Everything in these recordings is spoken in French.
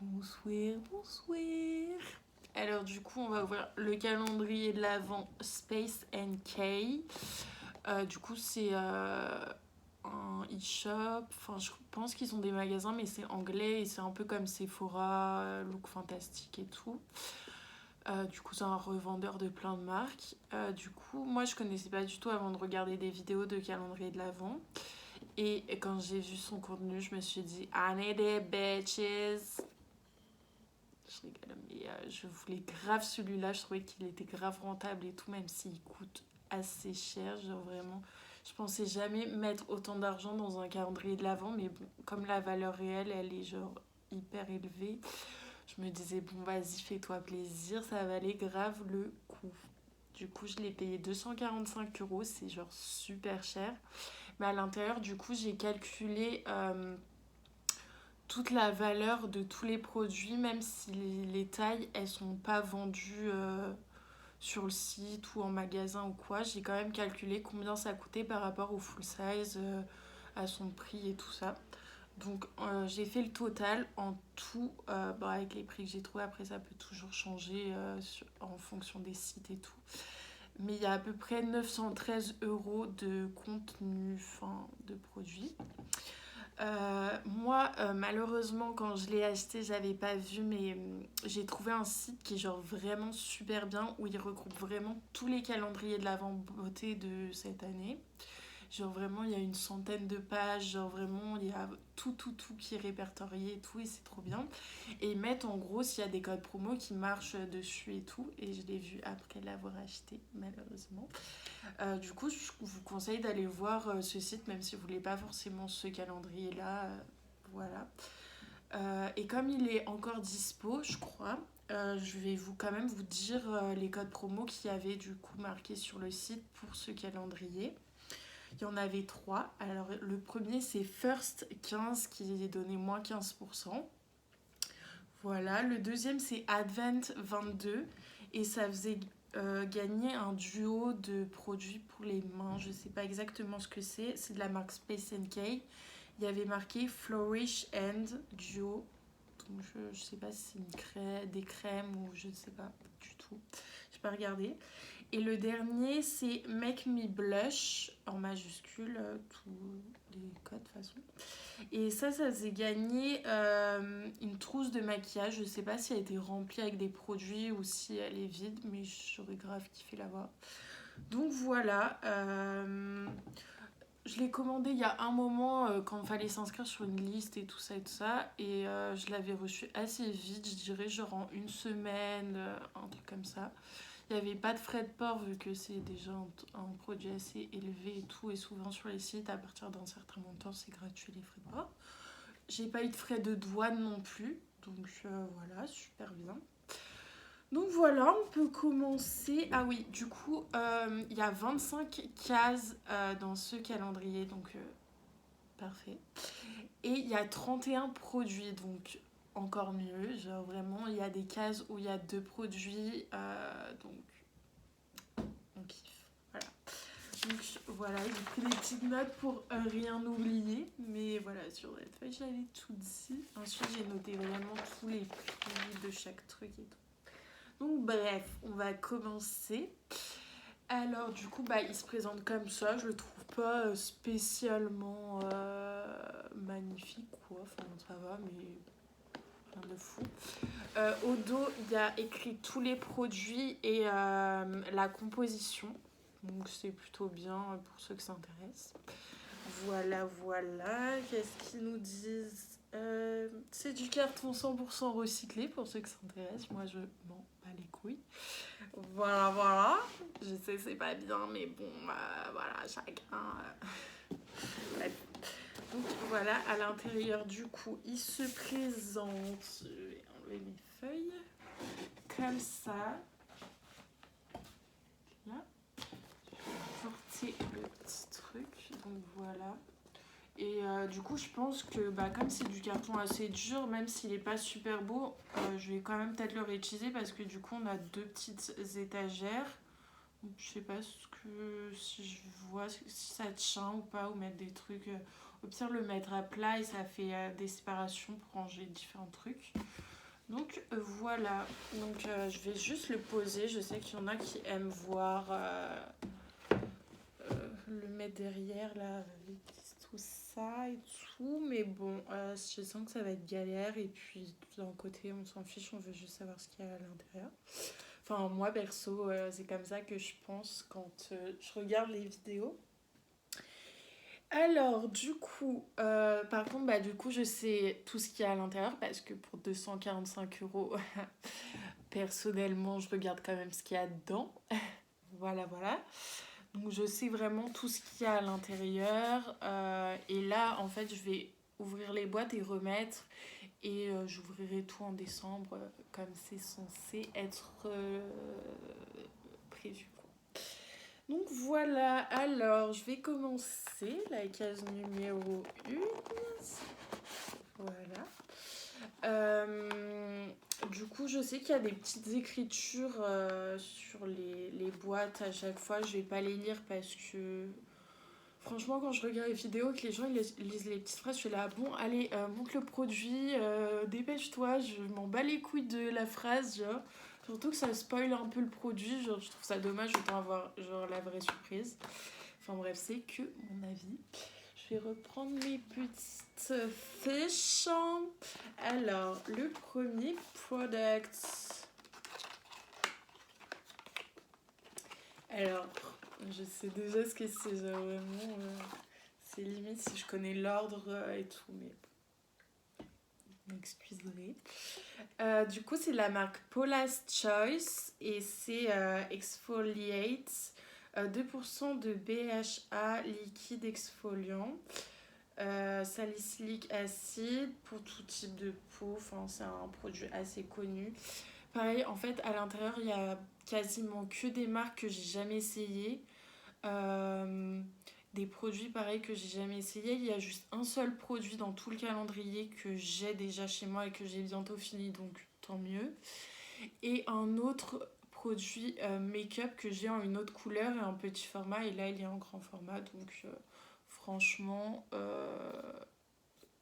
Bonsoir, bonsoir. Alors du coup, on va ouvrir le calendrier de l'Avent Space NK. Du coup, c'est un e-shop. Enfin, je pense qu'ils ont des magasins, mais c'est anglais et c'est un peu comme Sephora, Look Fantastique et tout. Du coup, c'est un revendeur de plein de marques. Du coup, moi, je connaissais pas du tout avant de regarder des vidéos de calendrier de l'Avent. Et quand j'ai vu son contenu, je me suis dit, I need it, bitches. Je rigole, mais je voulais grave celui-là. Je trouvais qu'il était grave rentable et tout, même s'il coûte assez cher. Genre vraiment, je pensais jamais mettre autant d'argent dans un calendrier de l'Avent, mais bon, comme la valeur réelle, elle est genre hyper élevée, je me disais, bon, vas-y, fais-toi plaisir, ça valait grave le coup. Du coup, je l'ai payé 245 €, c'est genre super cher. Mais à l'intérieur, du coup, j'ai calculé toute la valeur de tous les produits, même si les tailles, elles sont pas vendues sur le site ou en magasin ou quoi. J'ai quand même calculé combien ça coûtait par rapport au full size, à son prix et tout ça. Donc j'ai fait le total en tout, avec les prix que j'ai trouvés. Après, ça peut toujours changer en fonction des sites et tout. Mais il y a à peu près 913 € de contenu, enfin de produits. Moi, malheureusement, quand je l'ai acheté, j'avais pas vu, mais j'ai trouvé un site qui est genre vraiment super bien, où il regroupe vraiment tous les calendriers de l'Avent beauté de cette année. Genre vraiment, il y a une centaine de pages, genre vraiment, il y a tout qui est répertorié et tout, et c'est trop bien. Et ils mettent en gros s'il y a des codes promo qui marchent dessus et tout, et je l'ai vu après l'avoir acheté, malheureusement. Du coup, je vous conseille d'aller voir ce site, même si vous voulez pas forcément ce calendrier-là. Voilà. Et comme il est encore dispo, je crois, je vais quand même vous dire les codes promo qu'il y avait du coup marqués sur le site pour ce calendrier. Il y en avait trois. Alors le premier c'est First 15 qui est donné moins 15%. Voilà. Le deuxième c'est Advent 22 et ça faisait gagner un duo de produits pour les mains. Je sais pas exactement ce que c'est. C'est de la marque Space NK. Il y avait marqué Flourish and Duo. Donc je sais pas si c'est des crèmes ou je ne sais pas du tout. Je n'ai pas regardé. Et le dernier, c'est Make Me Blush, en majuscule, tous les codes de toute façon. Et ça faisait gagner une trousse de maquillage. Je sais pas si elle a été remplie avec des produits ou si elle est vide, mais j'aurais grave kiffé la voir. Donc voilà, je l'ai commandé il y a un moment quand il fallait s'inscrire sur une liste et tout ça et tout ça. Et je l'avais reçu assez vite, je dirais genre en une semaine, un truc comme ça. Il n'y avait pas de frais de port vu que c'est déjà un produit assez élevé et tout. Et souvent sur les sites, à partir d'un certain montant, c'est gratuit les frais de port. J'ai pas eu de frais de douane non plus. Donc voilà, super bien. Donc voilà, on peut commencer. Ah oui, du coup, il y a 25 cases dans ce calendrier, donc parfait. Et il y a 31 produits, donc encore mieux. Genre vraiment, il y a des cases où il y a 2 produits, donc on kiffe. Voilà. Donc voilà, j'ai pris des petites notes pour rien oublier. Mais voilà, sur cette feuille, j'avais tout dit. Ensuite, j'ai noté vraiment tous les prix de chaque truc et tout. Donc bref, on va commencer. Alors du coup, il se présente comme ça. Je le trouve pas spécialement magnifique, quoi. Enfin, ça va, mais rien de fou. Au dos, il y a écrit tous les produits et la composition. Donc c'est plutôt bien pour ceux que ça intéresse. Voilà, voilà. Qu'est-ce qu'ils nous disent c'est du carton 100% recyclé pour ceux que ça intéresse. Moi, je m'en bats les couilles. Voilà, voilà. Je sais, c'est pas bien, mais bon, voilà, chacun. Bref. Donc voilà, à l'intérieur, du coup, il se présente. Je vais enlever mes feuilles. Comme ça. Là. Je vais porter le petit truc. Donc voilà. Et du coup, je pense que comme c'est du carton assez dur, même s'il n'est pas super beau, je vais quand même peut-être le réutiliser parce que du coup, on a 2 petites étagères. Donc, je sais pas si je vois si ça tient ou pas, ou mettre des trucs Au pire, le mettre à plat et ça fait des séparations pour ranger différents trucs. Donc voilà, donc je vais juste le poser. Je sais qu'il y en a qui aiment voir le mettre derrière là avec tout ça et tout, mais bon, je sens que ça va être galère et puis d'un côté on s'en fiche, on veut juste savoir ce qu'il y a à l'intérieur. Enfin moi perso, c'est comme ça que je pense quand je regarde les vidéos. Alors, du coup, par contre, bah, du coup, je sais tout ce qu'il y a à l'intérieur parce que pour 245 €, personnellement, je regarde quand même ce qu'il y a dedans. Voilà, voilà. Donc, je sais vraiment tout ce qu'il y a à l'intérieur. Et là, en fait, je vais ouvrir les boîtes et remettre. Et j'ouvrirai tout en décembre, comme c'est censé être prévu. Donc voilà, alors je vais commencer la case numéro 1. Voilà. Du coup, je sais qu'il y a des petites écritures sur les boîtes à chaque fois. Je vais pas les lire parce que franchement, quand je regarde les vidéos que les gens ils lisent les petites phrases, je suis là, bon, allez, montre le produit, dépêche-toi, je m'en bats les couilles de la phrase, genre. Surtout que ça spoil un peu le produit, genre, je trouve ça dommage, autant avoir genre, la vraie surprise. Enfin bref, c'est que mon avis. Je vais reprendre mes petites fiches. Alors, le premier product. Alors, je sais déjà ce que c'est, genre vraiment. C'est limite si je connais l'ordre et tout, mais vous m'excuserez. Du coup, c'est la marque Paula's Choice et c'est Exfoliate, 2% de BHA liquide exfoliant, salicylique acide pour tout type de peau. Enfin, c'est un produit assez connu. Pareil, en fait, à l'intérieur, il y a quasiment que des marques que j'ai jamais essayées. Des produits pareils que j'ai jamais essayé. Il y a juste un seul produit dans tout le calendrier que j'ai déjà chez moi et que j'ai bientôt fini, donc tant mieux. Et un autre produit make-up que j'ai en une autre couleur et en petit format, et là il est en grand format, donc franchement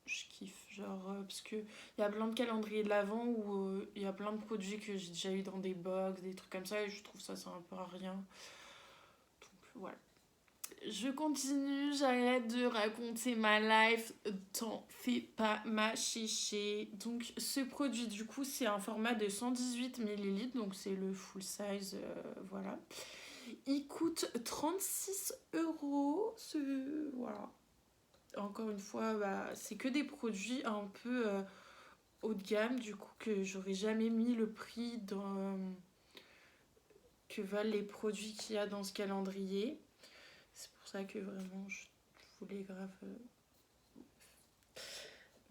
je kiffe, genre parce que il y a plein de calendriers de l'avant où il y a plein de produits que j'ai déjà eu dans des box, des trucs comme ça, et je trouve ça c'est un peu à rien, donc voilà. Je continue, j'arrête de raconter ma life, t'en fais pas ma chiché. Donc ce produit du coup c'est un format de 118 ml, donc c'est le full size, voilà. Il coûte 36 €, voilà. Encore une fois, bah, c'est que des produits un peu haut de gamme, du coup que j'aurais jamais mis le prix que valent les produits qu'il y a dans ce calendrier. C'est pour ça que vraiment je voulais grave.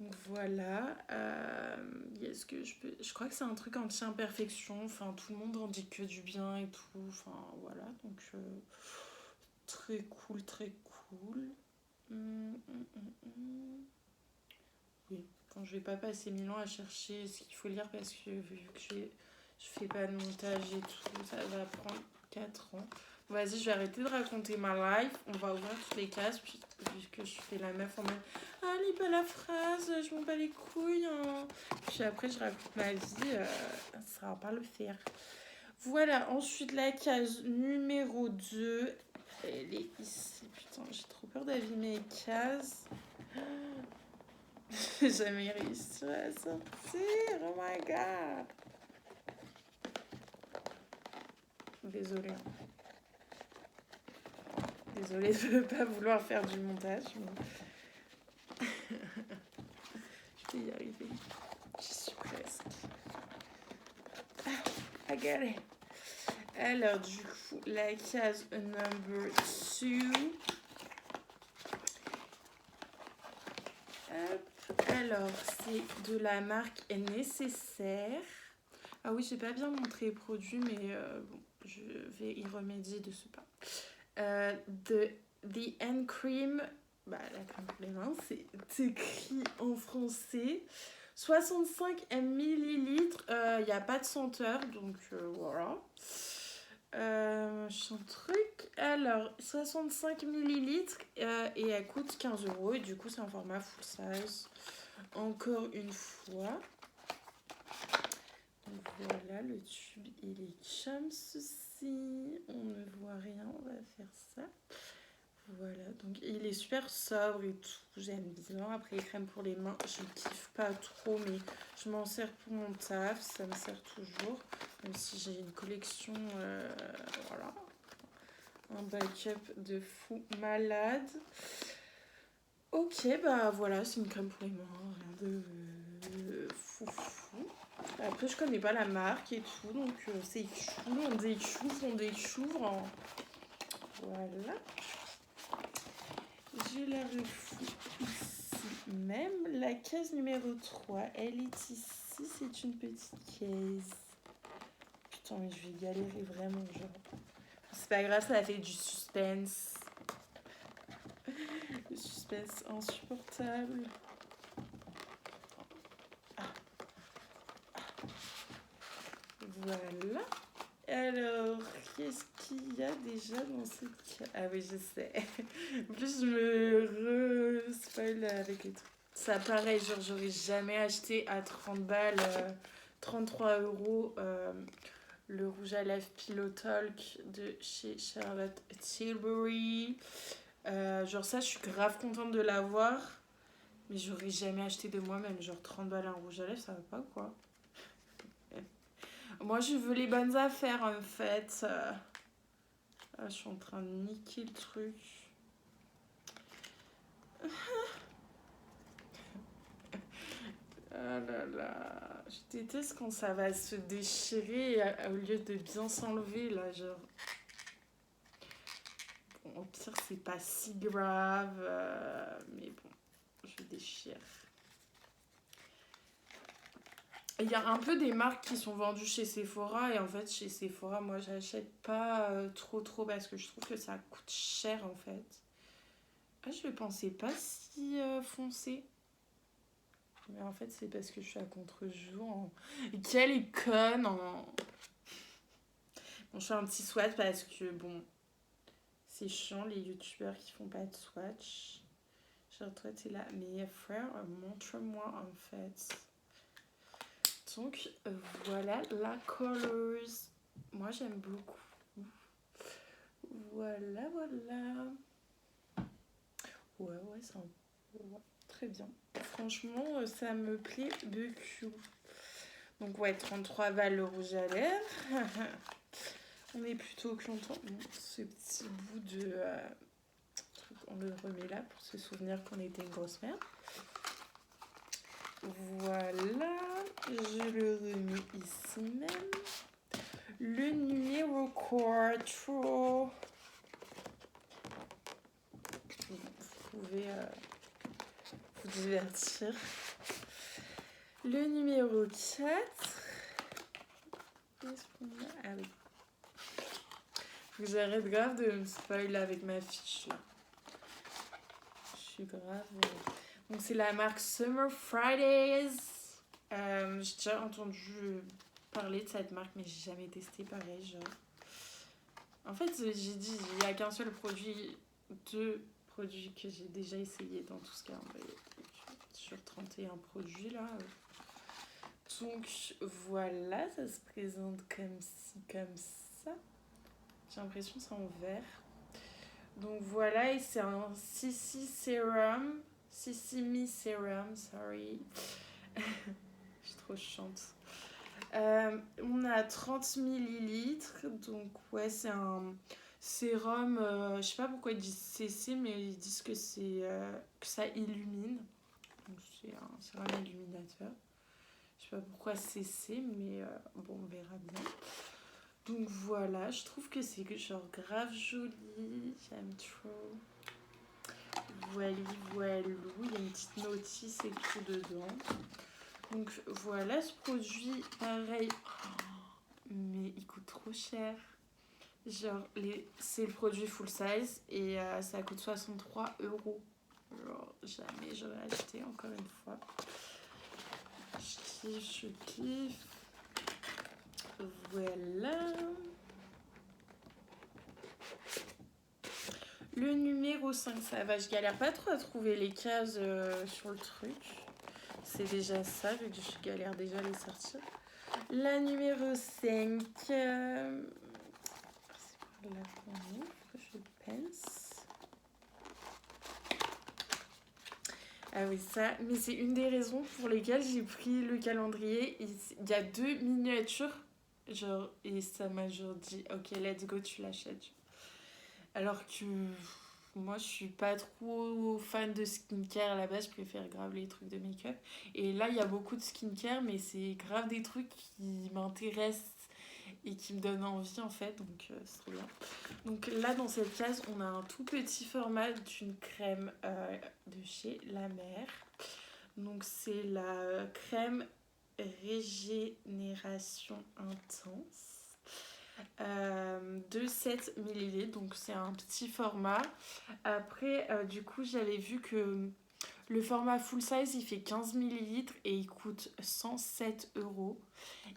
Donc voilà. Est-ce que je peux. Je crois que c'est un truc anti-imperfection. Enfin, tout le monde en dit que du bien et tout. Enfin, voilà. Donc, très cool, très cool. Oui. Enfin, je vais pas passer 1000 ans à chercher ce qu'il faut lire parce que vu que je fais pas de montage et tout, ça va prendre 4 ans. Vas-y, je vais arrêter de raconter ma life. On va ouvrir toutes les cases, puis vu que je fais la meuf en mode ah, lis pas la phrase, je m'en bats les couilles. Hein. Puis après, je raconte ma vie, ça va pas le faire. Voilà, ensuite la case numéro 2. Elle est ici. Putain, j'ai trop peur d'abîmer les cases. J'ai jamais réussi à la sortir. Oh my god. Désolée. Désolée de ne pas vouloir faire du montage. Mais... je vais y arriver. J'y suis presque. Ah, I get it. Alors, du coup, la case number 2. Hop. Alors, c'est de la marque Nécessaire. Ah oui, j'ai pas bien montré les produits, mais bon, je vais y remédier de ce pas. The Hand Cream, bah la crème pour les mains, c'est écrit en français. 65 ml, il n'y a pas de senteur, donc voilà. Machin truc. Alors, 65 millilitres et elle coûte 15 €. Et du coup, c'est un format full size. Encore une fois. Donc voilà, le tube, il est comme ceci. On ne voit rien, on va faire ça. Voilà, donc il est super sobre et tout, j'aime bien. Après, les crèmes pour les mains, je kiffe pas trop, mais je m'en sers pour mon taf, ça me sert toujours. Même si j'ai une collection, voilà, un backup de fou malade. Ok, bah voilà, c'est une crème pour les mains, rien de foufou. Après, je connais pas la marque et tout, donc c'est chou, on découvre. Voilà. Je la refous ici même. La case numéro 3, elle est ici. C'est une petite case. Putain, mais je vais galérer vraiment, genre. C'est pas grave, ça a fait du suspense. Le suspense insupportable. Voilà. Alors, qu'est-ce qu'il y a déjà dans cette case? Ah oui, je sais. En plus, je me re-spoil avec les trucs. Ça, pareil, genre, j'aurais jamais acheté à 30 balles, 33 €, le rouge à lèvres Pillow Talk de chez Charlotte Tilbury. Genre, ça, je suis grave contente de l'avoir. Mais j'aurais jamais acheté de moi-même. Genre, 30 balles un rouge à lèvres, ça va pas, quoi. Moi, je veux les bonnes affaires, en fait. Je suis en train de niquer le truc. Ah là là, je déteste quand ça va se déchirer au lieu de bien s'enlever, là, genre. Bon, au pire, c'est pas si grave, mais bon, je déchire. Il y a un peu des marques qui sont vendues chez Sephora, et en fait, chez Sephora, moi, j'achète pas trop parce que je trouve que ça coûte cher, en fait. Ah, je pensais pas si foncé. Mais en fait, c'est parce que je suis à contre-jour. Quelle est conne Bon, je fais un petit swatch parce que, bon, c'est chiant, les youtubeurs qui font pas de swatch. Genre, toi, t'es là. Mais frère, montre-moi, en fait. Donc, voilà la colors. Moi, j'aime beaucoup. Voilà. Ouais, c'est ouais, très bien. Franchement, ça me plaît beaucoup. Donc, ouais, 33 balles le rouge à lèvres. On est plutôt content. Bon, ce petit bout de truc, on le remet là pour se souvenir qu'on était une grosse merde. Voilà, je le remets ici même. Le numéro 4. Vous pouvez vous divertir. Le numéro 4. Qu'est-ce qu'on a? Ah oui. J'arrête grave de me spoiler avec ma fiche là. Je suis grave. Donc c'est la marque Summer Fridays. J'ai déjà entendu parler de cette marque, mais j'ai jamais testé pareil, genre. En fait, j'ai dit, il n'y a qu'un seul produit, 2 produits que j'ai déjà essayé dans tout ce calendrier. Sur 31 produits là. Donc voilà, ça se présente comme ci, comme ça. J'ai l'impression que c'est en vert. Donc voilà, et c'est un CC Serum. Sesame Serum, sorry. Je suis trop chiante. On a 30 millilitres. Donc ouais, c'est un sérum. Je sais pas pourquoi ils disent CC, mais ils disent que que ça illumine. Donc c'est un sérum illuminateur. Je sais pas pourquoi CC, mais bon, on verra bien. Donc voilà, je trouve que c'est genre grave joli. J'aime trop. Voilà. Il y a une petite notice et tout dedans. Donc voilà ce produit, pareil. Mais il coûte trop cher. Genre, c'est le produit full size et ça coûte 63 €. Genre, jamais j'aurais acheté, encore une fois. Je kiffe. Voilà. Le numéro 5, ça va, je galère pas trop à trouver les cases sur le truc. C'est déjà ça, vu que je galère déjà à les sortir. La numéro 5, c'est par là qu'on ouvre, je pense. Ah oui, ça, mais c'est une des raisons pour lesquelles j'ai pris le calendrier. Il y a 2 miniatures, genre, et ça m'a genre dit, ok, let's go, tu l'achètes. Alors que moi, je suis pas trop fan de skincare à la base, je préfère grave les trucs de make-up. Et là, il y a beaucoup de skincare, mais c'est grave des trucs qui m'intéressent et qui me donnent envie en fait, donc c'est trop bien. Donc là, dans cette case, on a un tout petit format d'une crème de chez La Mer. Donc c'est la crème Régénération Intense. De 7 ml, donc c'est un petit format. Après, du coup, j'avais vu que le format full size, il fait 15 ml et il coûte 107 euros.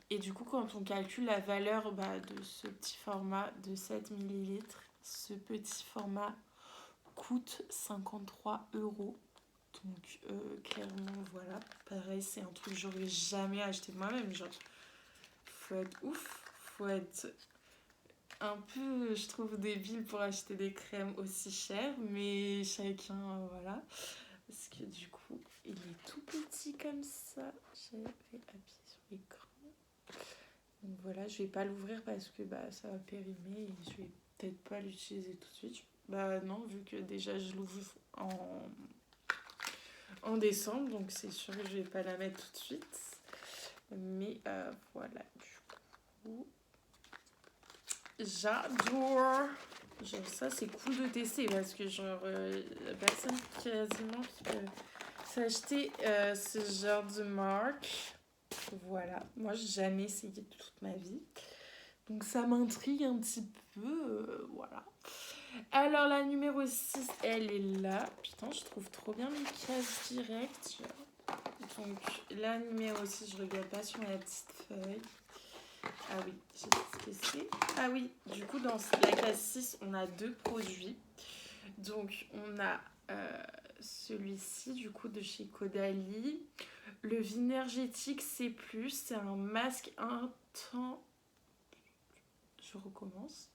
Et du coup, quand on calcule la valeur de ce petit format de 7 ml, ce petit format coûte 53 euros. Donc, clairement, voilà. Pareil, c'est un truc que j'aurais jamais acheté moi-même. Genre, faut être ouf, faut être un peu, je trouve, débile pour acheter des crèmes aussi chères, mais chacun, voilà. Parce que du coup, il est tout petit comme ça. J'avais appuyé sur l'écran. Donc voilà, je vais pas l'ouvrir parce que ça va périmer et je vais peut-être pas l'utiliser tout de suite. Bah non, vu que déjà je l'ouvre en décembre, donc c'est sûr que je vais pas la mettre tout de suite. Mais voilà, du coup... J'adore. Genre ça c'est cool de tester parce que genre la personne quasiment qui peut s'acheter ce genre de marque. Voilà, moi j'ai jamais essayé de toute ma vie. Donc ça m'intrigue un petit peu, voilà. Alors la numéro 6, elle est là. Putain, je trouve trop bien les cases directes. Donc la numéro 6, je regarde pas sur la petite feuille. Ah oui, je sais ce que c'est. Ah oui, du coup, dans la case 6, on a 2 produits. Donc, on a celui-ci, du coup, de chez Caudalie. Le Vinergétique C+, c'est un masque intense... Je recommence.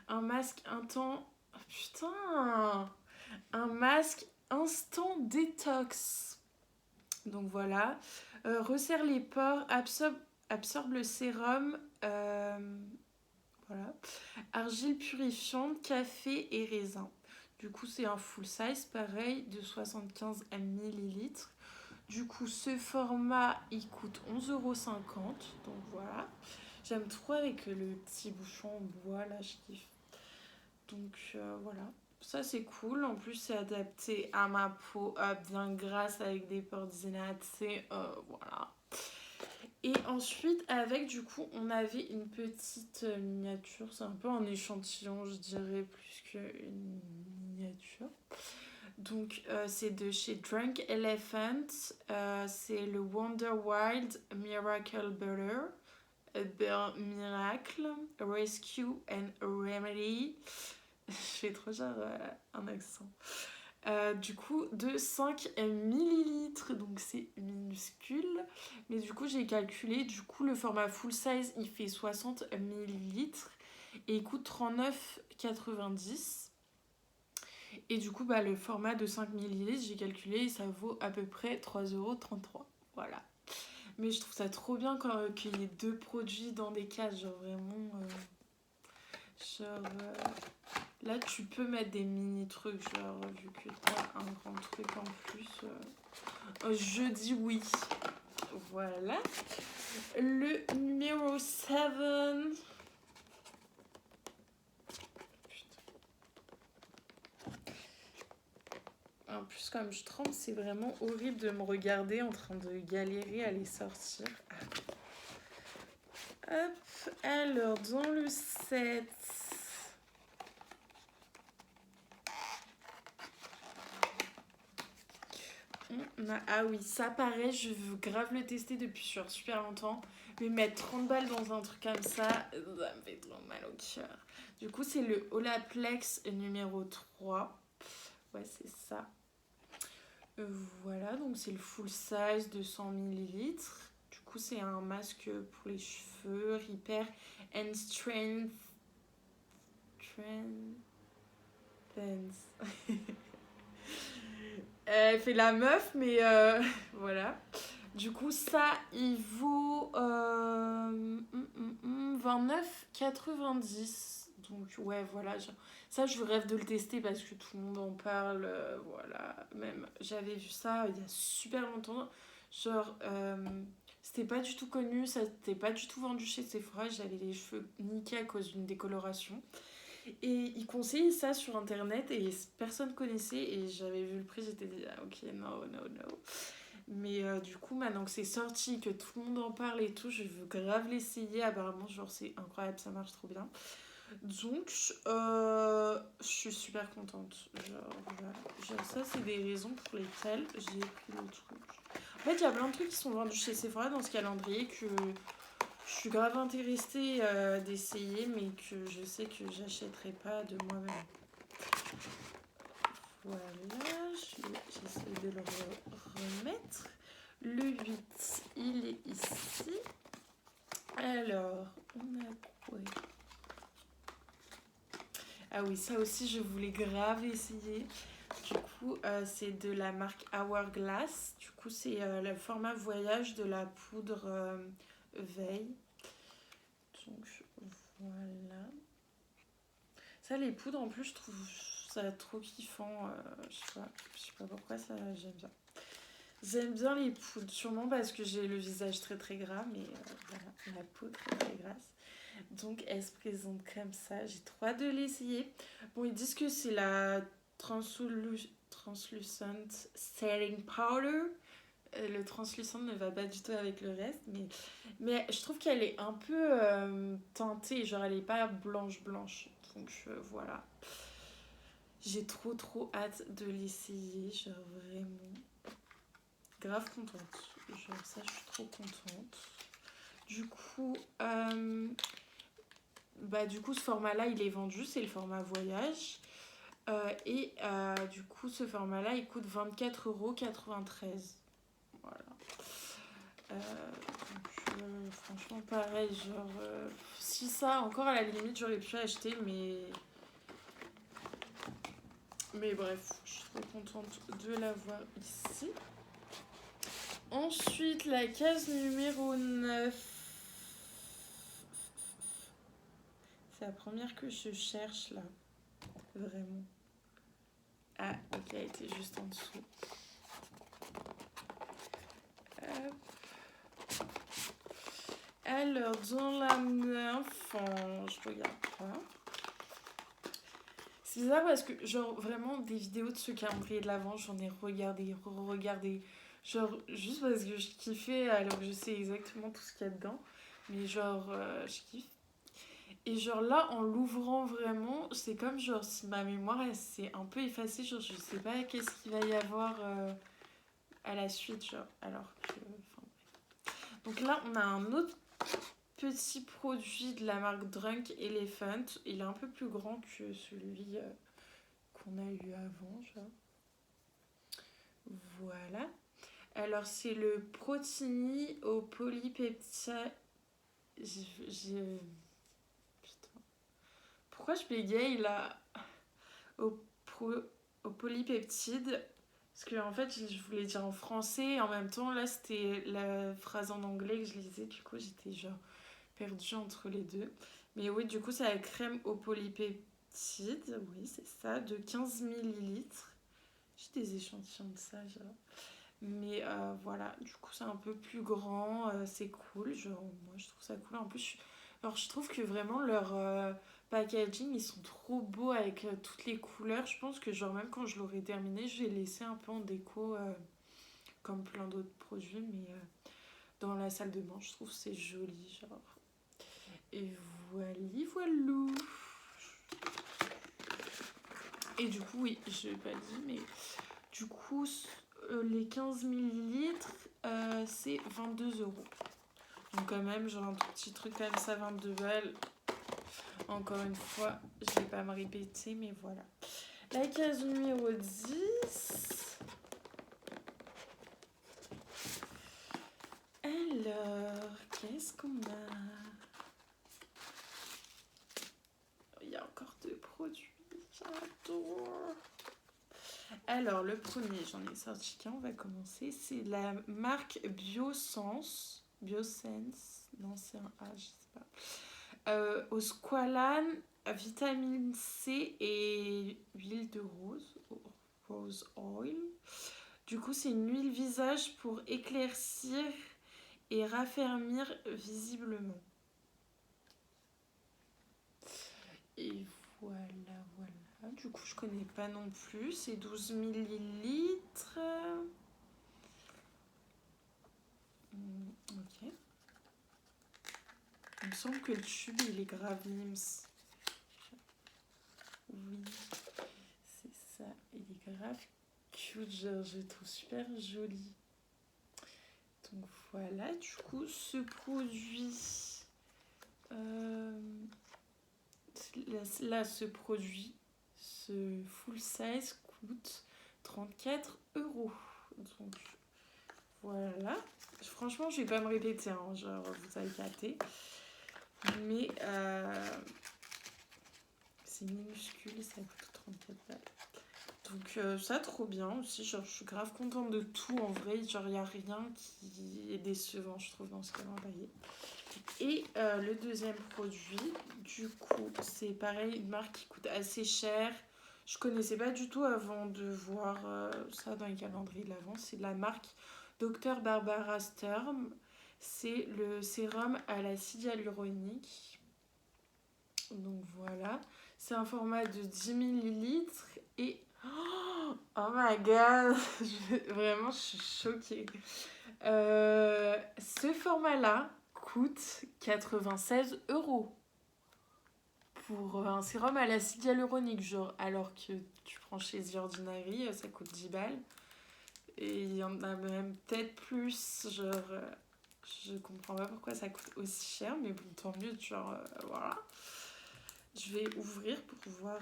Un masque intense... Oh, putain. Un masque instant détox. Donc, voilà. Resserre les pores, absorbe le sérum... voilà. Argile purifiante, café et raisin. Du coup, c'est un full size, pareil, de 75 ml. Du coup, ce format, il coûte 11,50 €. Donc voilà. J'aime trop avec le petit bouchon en bois, là, je kiffe. Donc voilà. Ça, c'est cool. En plus, c'est adapté à ma peau bien grasse avec des pores dilatés. Voilà. Et ensuite, avec, du coup, on avait une petite miniature. C'est un peu un échantillon, je dirais, plus qu'une miniature. Donc, c'est de chez Drunk Elephant. C'est le Wonder Wild Miracle Butter. Beurre Miracle, Rescue and Remedy. Je fais trop genre un accent. Du coup, de 5 millilitres, donc c'est minuscule. Mais du coup, j'ai calculé, du coup, le format full size, il fait 60 millilitres et il coûte 39,90 €. Et du coup, le format de 5 millilitres, j'ai calculé, ça vaut à peu près 3,33 €. Voilà. Mais je trouve ça trop bien qu'il y ait 2 produits dans des cases, genre vraiment... là, tu peux mettre des mini trucs, genre, vu que t'as un grand truc en plus. Je dis oui. Voilà. Le numéro 7. En plus, comme je tremble, c'est vraiment horrible de me regarder en train de galérer à les sortir. Hop, alors, dans le 7... Ah oui, ça pareil, je veux grave le tester depuis genre super longtemps. Mais mettre 30 balles dans un truc comme ça me fait trop mal au cœur. Du coup, c'est le Olaplex numéro 3. Ouais, c'est ça. Voilà, donc c'est le full size de 100 millilitres. Du coup, c'est un masque pour les cheveux, Repair and Strength. Elle fait la meuf, mais voilà. Du coup, ça, il vaut 29,90. Donc, ouais, voilà. Ça, je rêve de le tester parce que tout le monde en parle. Voilà. Même, j'avais vu ça il y a super longtemps. Genre, c'était pas du tout connu. Ça n'était pas du tout vendu chez Sephora. J'avais les cheveux niqués à cause d'une décoloration. Et ils conseillaient ça sur internet et personne connaissait. Et j'avais vu le prix, j'étais dit, ah, ok, no, no, no. Mais du coup, maintenant que c'est sorti, que tout le monde en parle et tout, je veux grave l'essayer. Apparemment, genre, c'est incroyable, ça marche trop bien. Donc, je suis super contente. Genre, ça, c'est des raisons pour lesquelles j'ai pris le truc. En fait, il y a plein de trucs qui sont vendus chez Sephora dans ce calendrier que je suis grave intéressée d'essayer, mais que je sais que j'achèterai pas de moi-même. Voilà, j'essaie de le remettre. Le 8, il est ici. Alors, on a quoi? Ah oui, ça aussi, je voulais grave essayer. Du coup, c'est de la marque Hourglass. Du coup, c'est le format voyage de la poudre Veille. Donc, voilà. Ça, les poudres, en plus, je trouve ça trop kiffant. Je sais pas pourquoi, ça, j'aime bien. J'aime bien les poudres, sûrement parce que j'ai le visage très très gras, mais voilà, la peau très très grasse. Donc elle se présente comme ça, j'ai trop hâte de l'essayer. Bon, ils disent que c'est la Translucent Setting Powder. Le translucent ne va pas du tout avec le reste, mais je trouve qu'elle est un peu teintée, genre elle est pas blanche blanche. Donc voilà. J'ai trop trop hâte de l'essayer, genre vraiment grave contente. Genre ça, je suis trop contente. Du coup, du coup, ce format-là, il est vendu, c'est le format voyage. Du coup, ce format-là, il coûte 24,93 €. Voilà. Franchement, pareil, genre, si ça, encore à la limite, j'aurais pu acheter, mais bref, je suis trop contente de l'avoir ici. Ensuite, la case numéro 9. C'est la première que je cherche là. Vraiment. Ah, ok, elle était juste en dessous. Alors, dans la 9, je regarde pas. C'est bizarre parce que, genre, vraiment, des vidéos de ce calendrier de l'Avent, j'en ai regardé, re-regardé. Genre, juste parce que je kiffais, alors que je sais exactement tout ce qu'il y a dedans. Mais genre, je kiffe. Et genre là, en l'ouvrant vraiment, c'est comme genre si ma mémoire, elle s'est un peu effacée. Genre, je sais pas qu'est-ce qu'il va y avoir à la suite, genre, alors que... Donc là, on a un autre petit produit de la marque Drunk Elephant. Il est un peu plus grand que celui qu'on a eu avant, genre. Voilà. Alors, c'est le Protini au polypeptide. Putain. Pourquoi je bégaye là? Au, au polypeptide. Parce que en fait, je voulais dire en français et en même temps, là, c'était la phrase en anglais que je lisais. Du coup, j'étais genre perdue entre les deux. Mais oui, du coup, c'est la crème au polypeptide. Oui, c'est ça, de 15 millilitres. J'ai des échantillons de ça, genre. Mais voilà, du coup, c'est un peu plus grand. C'est cool. Genre, moi, je trouve ça cool. En plus, je trouve que vraiment leur packaging, ils sont trop beaux avec toutes les couleurs. Je pense que, genre, même quand je l'aurai terminé, je vais le laisser un peu en déco comme plein d'autres produits. Mais dans la salle de bain, je trouve que c'est joli. Genre. Et voilou. Et du coup, oui, je l'ai pas dit, mais du coup, les 15 millilitres, c'est 22 €. Donc quand même, genre un tout petit truc comme ça, 22 balles. Encore une fois, je vais pas me répéter, mais voilà. La case numéro 10. Alors, qu'est-ce qu'on a? Il y a encore 2 produits, j'adore. Alors, le premier, j'en ai sorti qu'un, on va commencer. C'est la marque Biosense. Biosense, non, c'est un A, je sais pas. Au squalane, vitamine C et huile de rose, rose oil. Du coup, c'est une huile visage pour éclaircir et raffermir visiblement. Et voilà. Du coup, je connais pas non plus. C'est 12 millilitres. Ok. Il me semble que le tube, il est grave Nims. Oui, c'est ça. Il est grave cute. Genre, je le trouve super joli. Donc voilà. Du coup, ce produit... Là, ce produit, ce full size coûte 34 €. Donc voilà. Franchement, je vais pas me répéter, hein, genre vous avez capté. Mais c'est minuscule et ça coûte 34 balles. Donc ça, trop bien aussi. Genre, je suis grave contente de tout en vrai. Genre, il n'y a rien qui est décevant, je trouve, dans ce calendrier. Et le deuxième produit, du coup, c'est pareil, une marque qui coûte assez cher. Je connaissais pas du tout avant de voir ça dans les calendriers de l'Avent. C'est de la marque Dr Barbara Sturm. C'est le sérum à l'acide hyaluronique. Donc voilà. C'est un format de 10 millilitres et... Oh my god! Vraiment, je suis choquée. Ce format-là coûte 96 € pour un sérum à l'acide hyaluronique, genre, alors que tu prends chez The Ordinary, ça coûte 10 balles. Et il y en a même peut-être plus, genre, je comprends pas pourquoi ça coûte aussi cher, mais bon, tant mieux, genre, voilà. Je vais ouvrir pour voir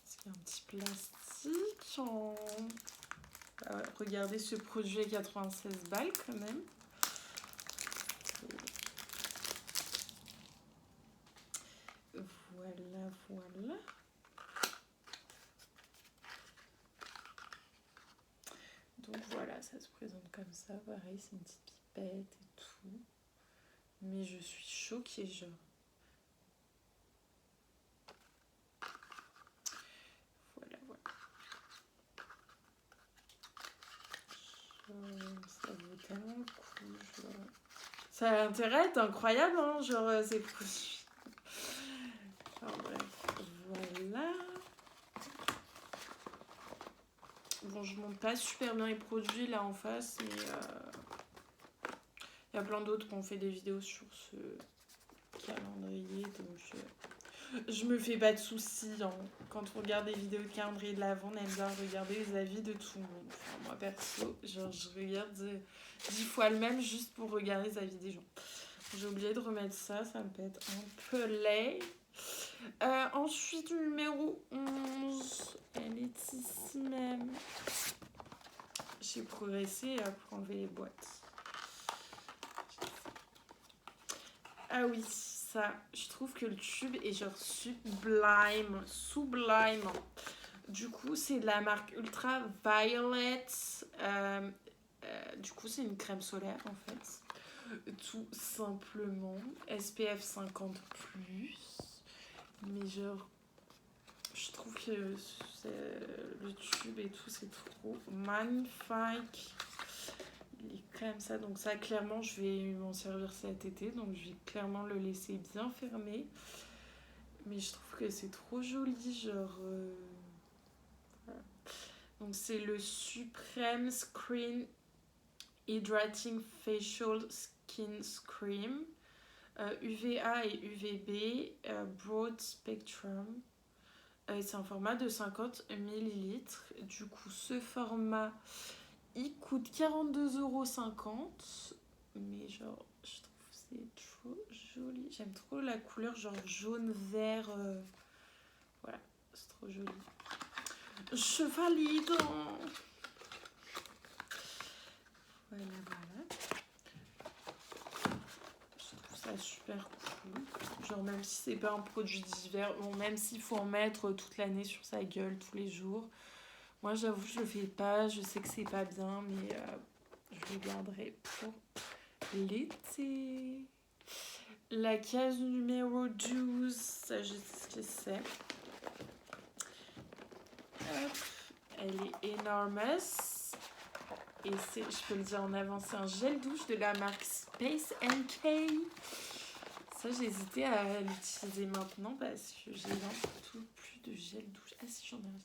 s'il y a un petit plastique en... regardez ce produit à 96 balles quand même. Voilà. Donc voilà, ça se présente comme ça. Pareil, c'est une petite pipette et tout. Mais je suis choquée, genre. Voilà. Ça vaut tellement le coup, genre. Ça a l'intérêt d'être incroyable, hein, genre, ces produits. Enfin bref, voilà. Bon, je montre pas super bien les produits là en face, mais il y a plein d'autres qui ont fait des vidéos sur ce calendrier, donc je me fais pas de soucis. Hein. Quand on regarde des vidéos de calendrier de l'Avent, on aime bien regarder les avis de tout le monde. Enfin, moi perso, genre, je regarde 10 fois le même juste pour regarder les avis des gens. J'ai oublié de remettre ça, ça me pète un peu laid. Ensuite, numéro 11, elle est ici même. J'ai progressé pour enlever les boîtes. Ah oui, ça, je trouve que le tube est genre sublime. Du coup, c'est de la marque Ultra Violet. Du coup, c'est une crème solaire en fait. Tout simplement. SPF 50+. Mais genre, je trouve que le tube et tout, c'est trop magnifique. Il est comme ça, donc ça clairement je vais m'en servir cet été, donc je vais clairement le laisser bien fermé. Mais je trouve que c'est trop joli, genre... voilà. Donc c'est le Supreme Screen Hydrating Facial Skin Cream. UVA et UVB, Broad Spectrum. C'est un format de 50 millilitres. Du coup, ce format, Il coûte 42,50 €. Mais genre, je trouve que c'est trop joli. J'aime trop la couleur genre jaune, vert. Voilà, c'est trop joli. Je valide. Voilà, voilà. Je trouve ça super cool. Genre, même si c'est pas un produit d'hiver, bon, même s'il faut en mettre toute l'année sur sa gueule, tous les jours. Moi, j'avoue, je le fais pas. Je sais que c'est pas bien, mais je le garderai pour l'été. La case numéro 12, ça, je sais ce que c'est. Hop, elle est énorme. Et c'est, je peux le dire en avant, c'est un gel douche de la marque Space NK. Ça, j'ai hésité à l'utiliser maintenant parce que j'ai un tout plus de gel douche. Ah si, j'en ai un.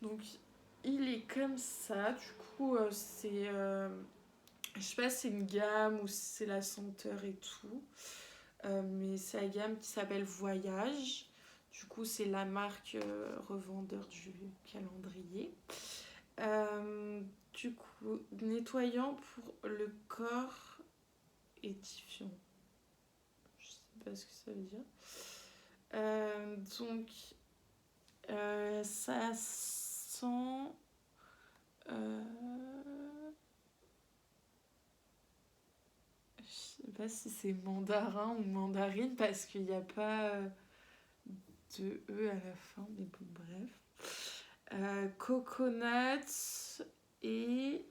Donc, il est comme ça. Du coup, c'est... je sais pas si c'est une gamme ou si c'est la senteur et tout. Mais c'est la gamme qui s'appelle Voyage. Du coup, c'est la marque revendeur du calendrier. Du coup, nettoyant pour le corps édifiant. Je sais pas ce que ça veut dire. Donc, ça sent... je sais pas si c'est mandarin ou mandarine parce qu'il n'y a pas de E à la fin, mais bon, bref. Coconut et...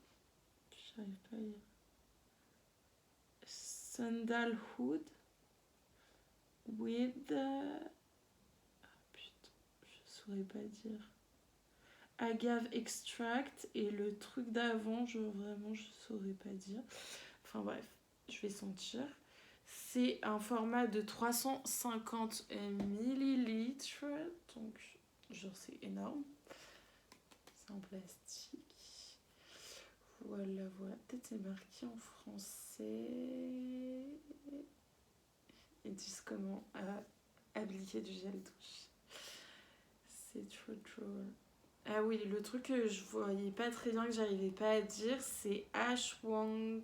J'arrive pas à lire. Sandalwood with... putain, je saurais pas dire. Agave extract et le truc d'avant, vraiment, je saurais pas dire. Enfin bref, je vais sentir. C'est un format de 350 millilitres, donc genre c'est énorme. C'est en plastique. Voilà, voilà. Peut-être c'est marqué en français. Ils disent comment appliquer du gel douche. C'est trop drôle. Ah oui, le truc que je voyais pas très bien, que j'arrivais pas à dire, c'est ashwagandha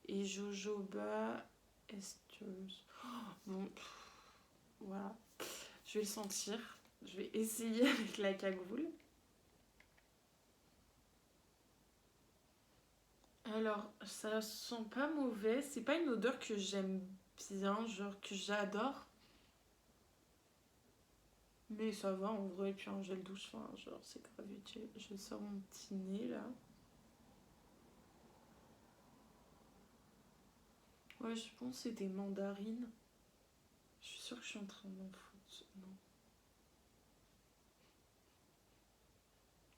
et jojoba esters. Bon, voilà. Je vais le sentir. Je vais essayer avec la cagoule. Alors, ça sent pas mauvais. C'est pas une odeur que j'aime bien, genre que j'adore. Mais ça va en vrai, puis un gel douche, enfin, genre c'est grave utile. Je sors mon petit nez là. Ouais, je pense que c'est des mandarines. Je suis sûre que je suis en train d'en foutre. Non.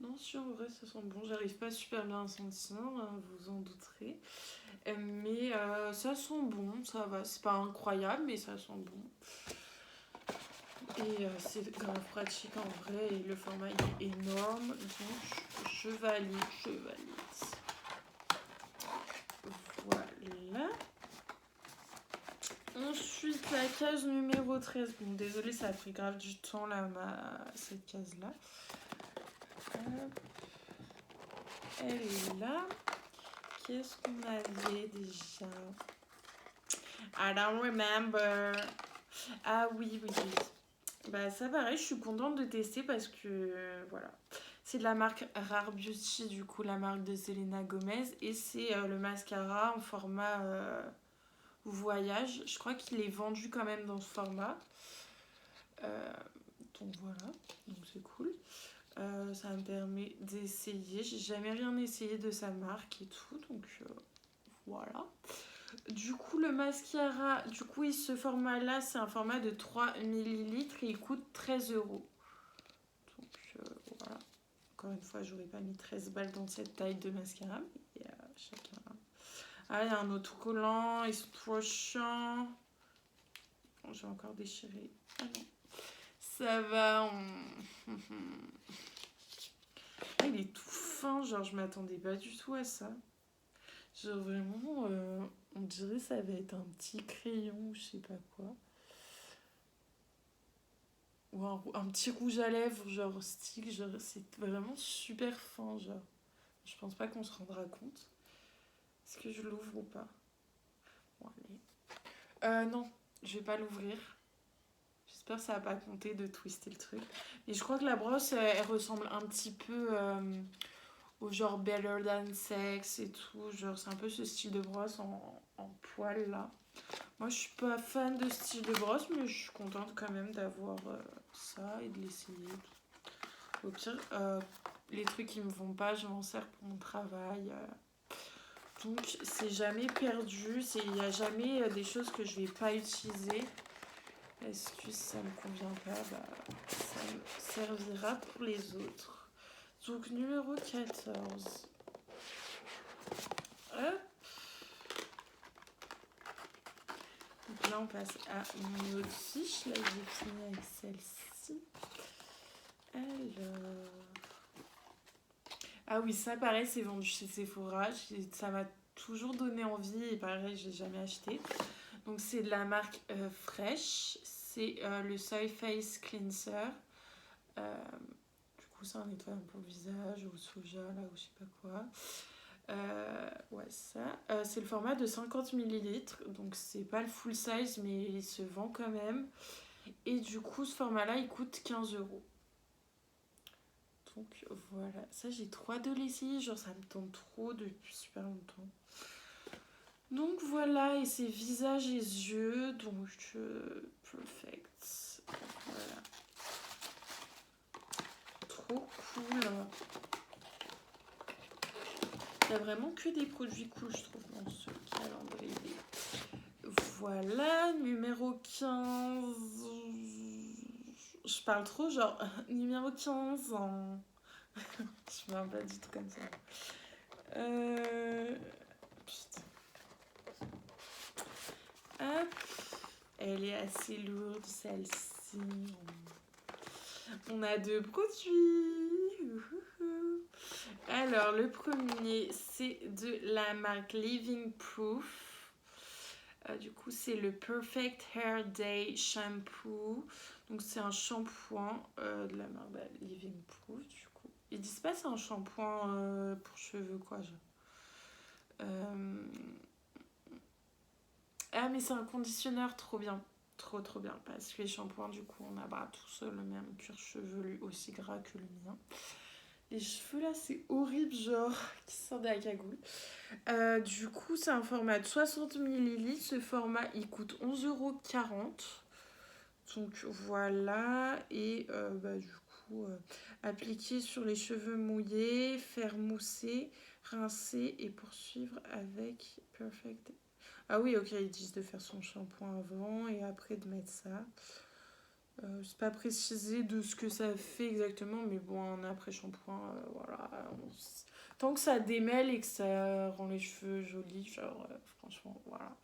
Non, si en vrai ça sent bon. J'arrive pas super bien à sentir, hein, vous en douterez. Mais ça sent bon, ça va. C'est pas incroyable, mais ça sent bon. Et c'est grave pratique en vrai. Et le format il est énorme. Donc je valide. Voilà. Ensuite, la case numéro 13. Bon, désolée, ça a pris grave du temps là, cette case-là. Elle est là. Qu'est-ce qu'on avait déjà? I don't remember. Ah oui. Bah ça pareil, je suis contente de tester parce que voilà. C'est de la marque Rare Beauty, du coup la marque de Selena Gomez. Et c'est le mascara en format voyage. Je crois qu'il est vendu quand même dans ce format. Donc voilà, donc c'est cool. Ça me permet d'essayer. J'ai jamais rien essayé de sa marque et tout, donc voilà. Du coup, le mascara, ce format-là, c'est un format de 3 millilitres et il coûte 13 €. Donc voilà. Encore une fois, j'aurais pas mis 13 balles dans cette taille de mascara, mais chacun. Ah, il y a un autocollant, ils sont trop chiants. Oh, j'ai encore déchiré. Ah non. Ça va. Ah, il est tout fin, genre je m'attendais pas du tout à ça. Genre vraiment, on dirait ça va être un petit crayon ou je sais pas quoi. ou un petit rouge à lèvres, genre stick, genre c'est vraiment super fin, genre. Je pense pas qu'on se rendra compte. Est-ce que je l'ouvre ou pas? Bon, allez. Non, je vais pas l'ouvrir. J'espère que ça va pas compter de twister le truc. Et je crois que la brosse, elle ressemble un petit peu au genre Better Than Sex et tout. Genre, c'est un peu ce style de brosse en poil là. Moi, je suis pas fan de ce style de brosse, mais je suis contente quand même d'avoir ça et de l'essayer. Au pire, les trucs qui me vont pas, je m'en sers pour mon travail. Donc, c'est jamais perdu. Il n'y a jamais des choses que je vais pas utiliser. Est-ce que ça me convient pas? Ça me servira pour les autres. Donc, numéro 14. Hop. Donc là, on passe à mon autre fiche. Là, j'ai fini avec celle-ci. Alors... Ah oui, ça, pareil, c'est vendu chez Sephora. Ça m'a toujours donné envie et pareil, je l'ai jamais acheté. Donc, c'est de la marque Fresh. C'est le Soy Face Cleanser. Du coup, c'est un nettoyant pour le visage, au soja, là, ou je sais pas quoi. Ouais, ça. C'est le format de 50 millilitres. Donc, c'est pas le full size, mais il se vend quand même. Et du coup, ce format-là, il coûte 15 €. Donc, voilà. Ça, j'ai trop hâte de l'essayer. Genre, ça me tente trop depuis super longtemps. Donc, voilà. Et c'est visage et yeux. Donc, perfect. Voilà. Trop cool. Il y a vraiment que des produits cool, je trouve, dans ce calendrier. Voilà, numéro 15. Je parle trop, genre, numéro 15. Je me rappelle pas du tout comme ça. Putain. Hop. Elle est assez lourde, celle-ci. On a 2 produits. Alors, le premier, c'est de la marque Living Proof. Du coup, c'est le Perfect Hair Day Shampoo. Donc, c'est un shampoing de la marque Living Proof, du coup. Ils disent pas c'est un shampoing pour cheveux, quoi. Ah, mais c'est un conditionneur trop bien. Trop, trop bien. Parce que les shampoings, du coup, on a tous le même cuir chevelu aussi gras que le mien. Les cheveux là, c'est horrible, genre, qui sort de la cagoule. Du coup, c'est un format de 60 millilitres. Ce format, il coûte 11,40 €. Donc voilà. Et du coup, appliquer sur les cheveux mouillés, faire mousser, rincer et poursuivre avec Perfect. Ah oui, ok, ils disent de faire son shampoing avant et après de mettre ça. C'est pas précisé de ce que ça fait exactement, mais bon, un après-shampoing, voilà. Tant que ça démêle et que ça rend les cheveux jolis, genre, franchement, voilà.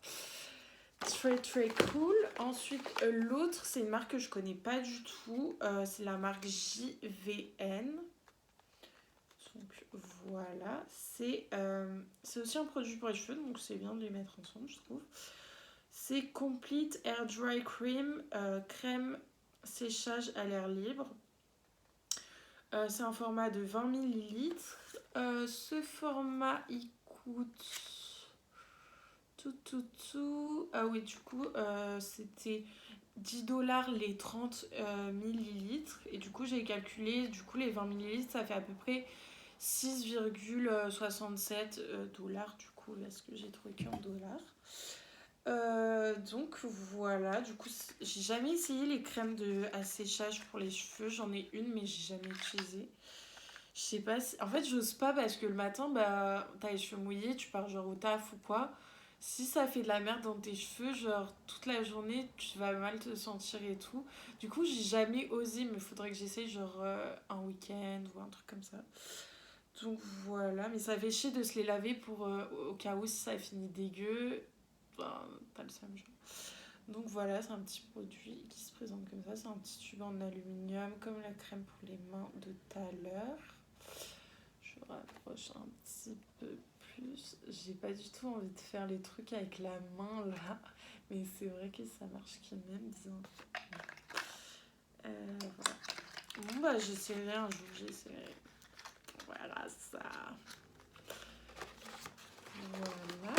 Très très cool. Ensuite, l'autre, c'est une marque que je connais pas du tout. C'est la marque JVN. Donc voilà, c'est aussi un produit pour les cheveux, donc c'est bien de les mettre ensemble, je trouve. C'est Complete Air Dry Cream, crème séchage à l'air libre. C'est un format de 20 millilitres. Ce format, il coûte... Ah oui, du coup, c'était 10 $ les 30 millilitres. Et du coup, j'ai calculé, du coup, les 20 millilitres, ça fait à peu près 6,67 $. Du coup, est-ce que j'ai trouvé qu'en dollars? Donc voilà, du coup j'ai jamais essayé les crèmes à séchage pour les cheveux, j'en ai une mais j'ai jamais utilisé. Je sais pas si... En fait j'ose pas parce que le matin t'as les cheveux mouillés, tu pars genre au taf ou quoi. Si ça fait de la merde dans tes cheveux, genre toute la journée tu vas mal te sentir et tout. Du coup j'ai jamais osé, mais faudrait que j'essaye genre un week-end ou un truc comme ça. Donc voilà, mais ça fait chier de se les laver pour au cas où si ça finit dégueu. T'as le seum, genre. Donc voilà, c'est un petit produit qui se présente comme ça. C'est un petit tube en aluminium, comme la crème pour les mains de tout à l'heure. Je rapproche un petit peu plus. J'ai pas du tout envie de faire les trucs avec la main là, mais c'est vrai que ça marche quand même bien. Voilà. Bon bah j'essaierai un jour, j'essaierai. Voilà ça. Voilà.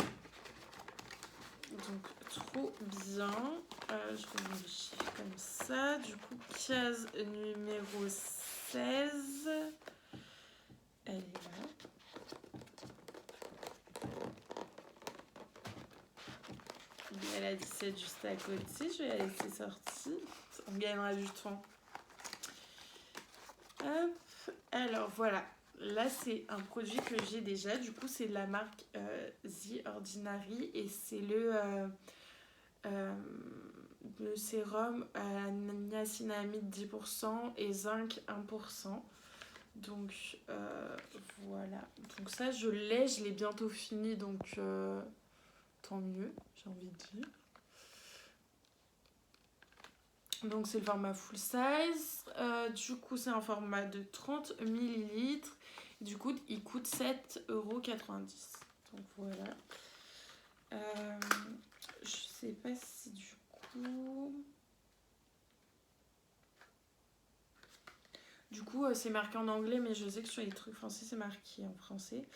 Donc trop bien. Je remets le chiffre comme ça. Du coup, case numéro 16. Elle est là. Il y a la 17 juste à côté. Je vais la laisser sortie. On gagnera du temps. Hop. Alors voilà. Là, c'est un produit que j'ai déjà. Du coup, c'est de la marque The Ordinary. Et c'est le sérum à niacinamide 10% et zinc 1%. Donc voilà. Donc ça, je l'ai bientôt fini. Donc tant mieux, j'ai envie de dire. Donc c'est le format full size. Du coup, c'est un format de 30 ml. Du coup, il coûte 7,90 €. Donc voilà. Je sais pas si du coup... Du coup, c'est marqué en anglais, mais je sais que sur les trucs français, c'est marqué en français.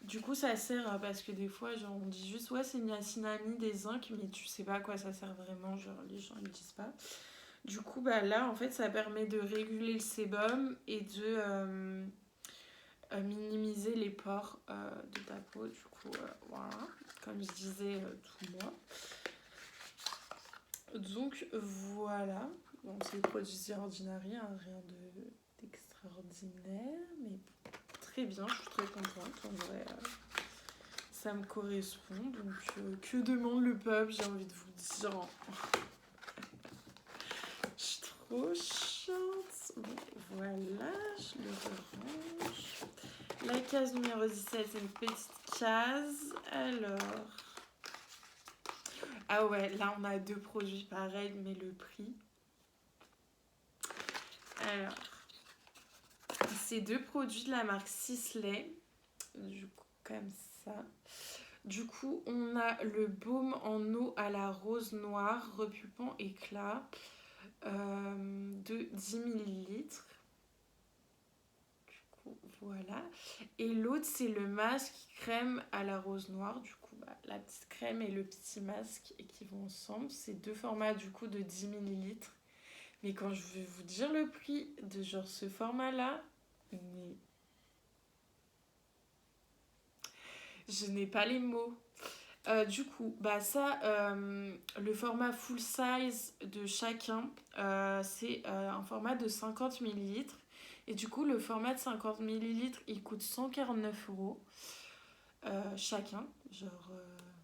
Du coup, ça sert parce que des fois, genre, on dit juste ouais, c'est niacinamide et zinc, mais tu sais pas à quoi ça sert vraiment. Genre, les gens ne disent pas. Du coup, bah là, en fait, ça permet de réguler le sébum et de minimiser les pores de ta peau. Du coup, voilà, comme je disais tout moi. Donc voilà, donc c'est des produits ordinaires, hein, rien d'extraordinaire, mais très bien, je suis très contente. En vrai, ça me correspond. Donc que demande le peuple, j'ai envie de vous dire. Je suis trop chante. Bon, voilà, je le range. La case numéro 17, c'est une petite case. Alors... Ah ouais, là on a deux produits pareils, mais le prix. Alors, c'est deux produits de la marque Sisley. Du coup, comme ça. Du coup, on a le baume en eau à la rose noire, repulpant éclat, de 10 ml. Du coup, voilà. Et l'autre, c'est le masque crème à la rose noire. Du coup, bah, la petite crème et le petit masque qui vont ensemble. C'est deux formats, du coup, de 10 ml. Mais quand je vais vous dire le prix de genre ce format-là, mais je n'ai pas les mots. Du coup, bah ça, le format full size de chacun, c'est un format de 50 ml. Et du coup, le format de 50 ml, il coûte 149 € chacun. Genre,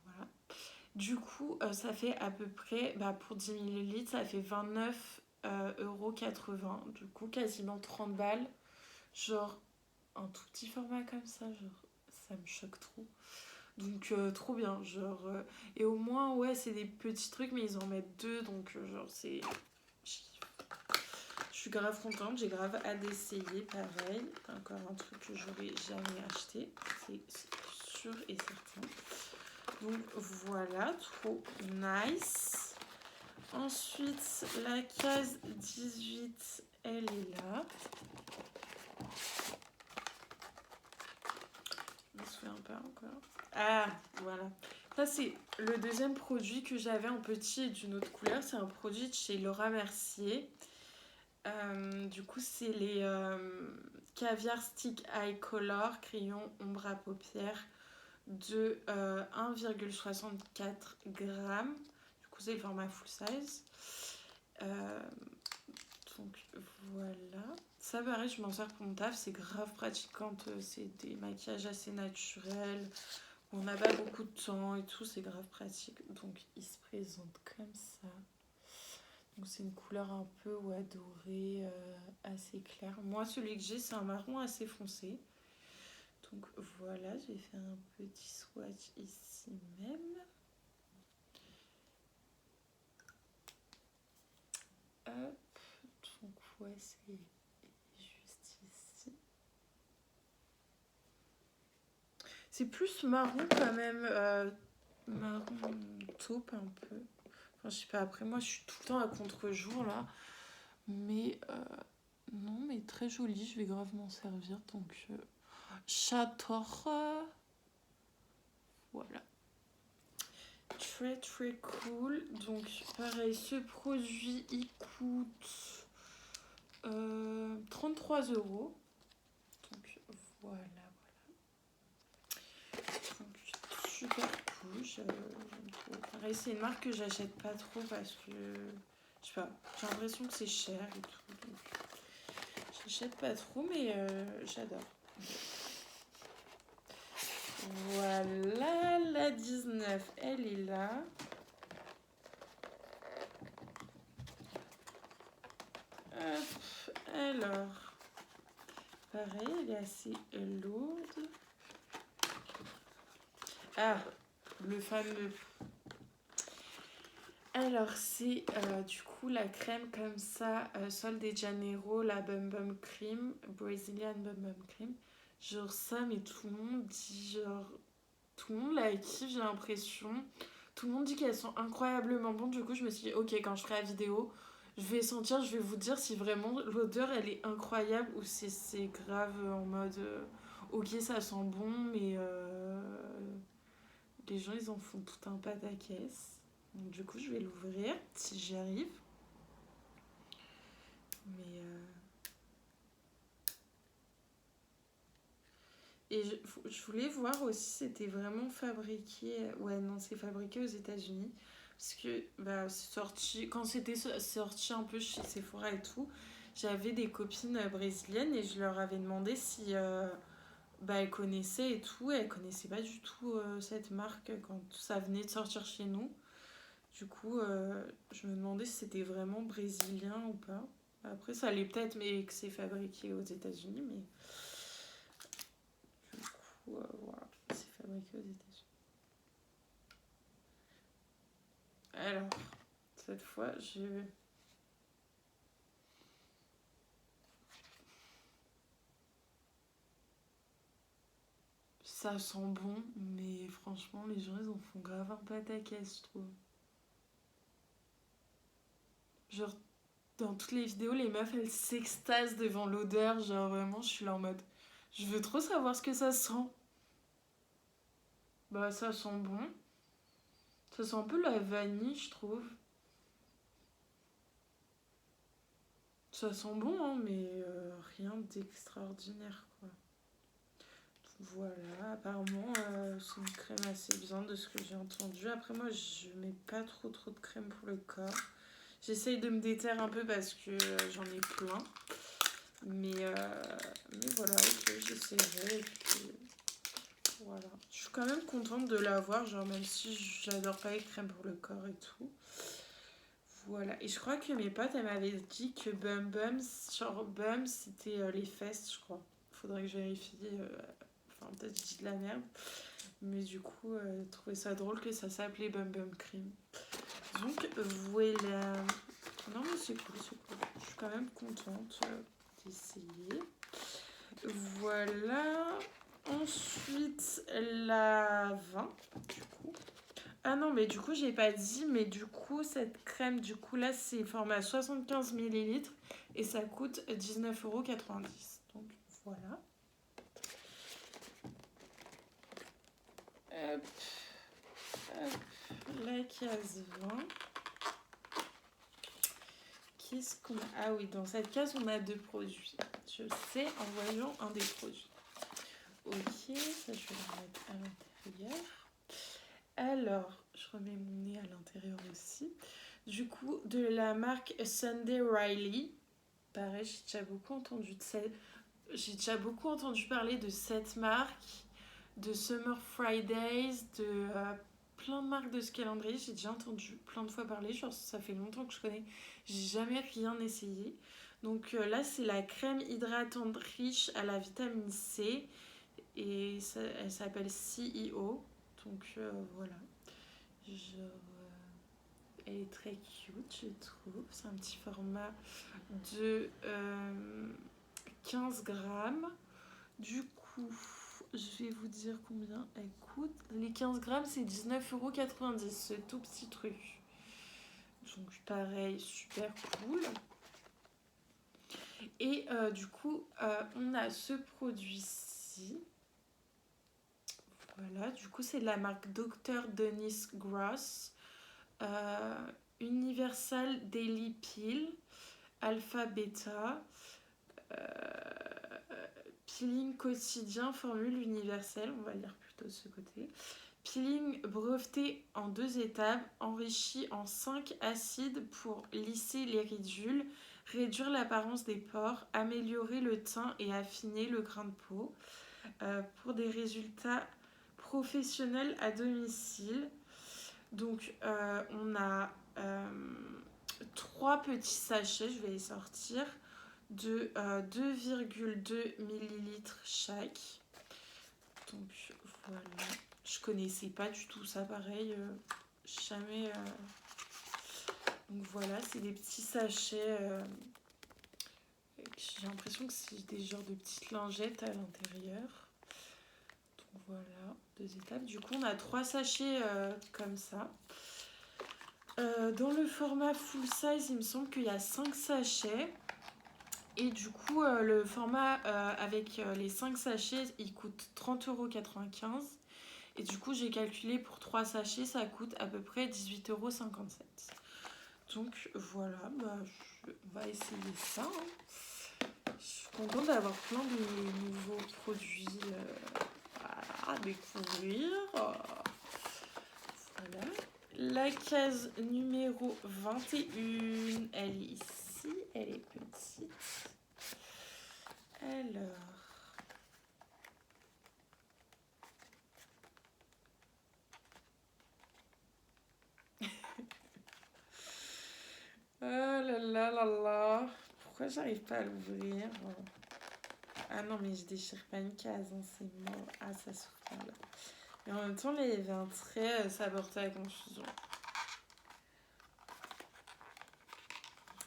voilà. Du coup, ça fait à peu près, bah, pour 10 ml, ça fait 29,80 €. Du coup, quasiment 30 balles. Genre, un tout petit format comme ça, genre, ça me choque trop. Donc, trop bien, genre... et au moins, ouais, c'est des petits trucs, mais ils en mettent deux, donc, genre, c'est... Je suis grave contente, j'ai grave hâte d'essayer, pareil. Encore un truc que j'aurais jamais acheté, c'est sûr et certain. Donc, voilà, trop nice. Ensuite, la case 18, elle est là. Je me souviens pas encore. Ah, voilà. Ça, c'est le deuxième produit que j'avais en petit et d'une autre couleur. C'est un produit de chez Laura Mercier. Du coup, c'est les Caviar Stick Eye Color crayon ombre à paupières de 1,64 g. Du coup, c'est le format full size. Donc voilà. Ça, pareil, je m'en sers pour mon taf. C'est grave pratique quand c'est des maquillages assez naturels. On n'a pas beaucoup de temps et tout, c'est grave pratique. Donc, il se présente comme ça. Donc, c'est une couleur un peu dorée, assez claire. Moi, celui que j'ai, c'est un marron assez foncé. Donc, voilà, je vais faire un petit swatch ici même. Hop. Donc, ouais, c'est juste ici. C'est plus marron quand même. Marron taupe un peu. Enfin, je sais pas, après moi je suis tout le temps à contre-jour là. Mais non, mais très joli, je vais grave m'en servir. Donc, j'adore. Voilà. Très très cool. Donc, pareil, ce produit, il coûte 33 €. Donc, voilà. Donc, super cool. J'aime trop. Pareil, c'est une marque que j'achète pas trop parce que, je sais pas, j'ai l'impression que c'est cher et tout. Donc, j'achète pas trop, mais j'adore. Voilà, la 19, elle est là. Hop, alors, pareil, elle est assez lourde. Ah, le fameux. Alors, c'est du coup la crème comme ça, Sol de Janeiro, la Bum Bum Cream, Brazilian Bum Bum Cream. Genre ça, mais tout le monde dit genre... Tout le monde la kiffe, j'ai l'impression. Tout le monde dit qu'elles sont incroyablement bonnes. Du coup, je me suis dit, ok, quand je ferai la vidéo, je vais sentir, je vais vous dire si vraiment l'odeur, elle est incroyable ou si c'est grave en mode, ok, ça sent bon, mais les gens, ils en font tout un pataquès. Donc, du coup, je vais l'ouvrir si j'y arrive. Mais... Et je voulais voir aussi si c'était vraiment fabriqué. Ouais, non, c'est fabriqué aux États-Unis. Parce que bah, c'est sorti, quand c'était sorti un peu chez Sephora et tout, j'avais des copines brésiliennes et je leur avais demandé si bah, elles connaissaient et tout. Et elles connaissaient pas du tout cette marque quand ça venait de sortir chez nous. Du coup, je me demandais si c'était vraiment brésilien ou pas. Après, ça allait peut-être, mais que c'est fabriqué aux États-Unis. Mais du coup, voilà, c'est fabriqué aux États-Unis. Alors, cette fois, ça sent bon, mais franchement, les gens, ils en font grave un pataquès, je trouve. Genre, dans toutes les vidéos, les meufs, elles s'extasent devant l'odeur. Genre, vraiment, je suis là en mode... Je veux trop savoir ce que ça sent. Bah, ça sent bon. Ça sent un peu la vanille, je trouve. Ça sent bon, hein, mais rien d'extraordinaire, quoi. Voilà, apparemment, c'est une crème assez bien de ce que j'ai entendu. Après, moi, je mets pas trop de crème pour le corps. J'essaye de me déterre un peu parce que j'en ai plein. Mais voilà, ok, j'essaierai. Et puis, voilà. Je suis quand même contente de l'avoir, genre, même si j'adore pas les crèmes pour le corps et tout. Voilà. Et je crois que mes potes, elles m'avaient dit que Bum Bum, genre Bum, c'était les fesses, je crois. Faudrait que je vérifie. Enfin, peut-être je dis de la merde. Mais du coup, trouvé ça drôle que ça s'appelait Bum Bum Cream. Donc, voilà. Non, mais c'est cool, c'est cool. Je suis quand même contente d'essayer. Voilà. Ensuite, la 20, du coup. Ah non, mais du coup, j'ai pas dit, mais du coup, cette crème, du coup, là, c'est format 75 millilitres et ça coûte 19,90 €. Donc, voilà. Hop, hop, la case 20. Qu'est-ce qu'on a? Ah oui, dans cette case, on a 2 produits. Je sais en voyant un des produits. Ok, ça, je vais le remettre à l'intérieur. Alors, je remets mon nez à l'intérieur aussi. Du coup, de la marque Sunday Riley. Pareil, j'ai déjà beaucoup entendu parler de cette marque, de Summer Fridays, de plein de marques de ce calendrier. J'ai déjà entendu plein de fois parler. Genre, ça fait longtemps que je connais. J'ai jamais rien essayé. Donc là, c'est la crème hydratante riche à la vitamine C. Et ça, elle s'appelle CEO. Donc voilà. Genre, elle est très cute, je trouve. C'est un petit format de 15 grammes. Du coup, je vais vous dire combien elle coûte. Les 15 grammes, c'est 19,90 €, ce tout petit truc. Donc pareil, super cool. Et du coup, on a ce produit-ci. Voilà, du coup, c'est de la marque Dr. Dennis Gross. Universal Daily Peel, Alpha Beta, peeling quotidien, formule universelle, on va lire plutôt de ce côté. Peeling breveté en 2 étapes, enrichi en 5 acides pour lisser les ridules, réduire l'apparence des pores, améliorer le teint et affiner le grain de peau. Pour des résultats professionnels à domicile. Donc on a 3 petits sachets, je vais les sortir, de 2,2 ml chaque. Donc voilà, je connaissais pas du tout ça, pareil, jamais. Donc voilà, c'est des petits sachets. J'ai l'impression que c'est des genres de petites lingettes à l'intérieur. Donc voilà, 2 étapes. Du coup, on a 3 sachets comme ça. Dans le format full size, il me semble qu'il y a 5 sachets. Et du coup, le format avec les 5 sachets, il coûte 30,95 €. Et du coup, j'ai calculé pour 3 sachets, ça coûte à peu près 18,57 €. Donc voilà, on va essayer ça. Hein. Je suis contente d'avoir plein de nouveaux produits à découvrir. Voilà. La case numéro 21, elle est ici, elle est petite. Alors... Oh là là là là. Pourquoi j'arrive pas à l'ouvrir? Ah non, mais je déchire pas une case, hein, c'est mort. Ah, ça s'ouvre pas là. Mais en même temps, là, il y avait un trait, ça portait à la confusion.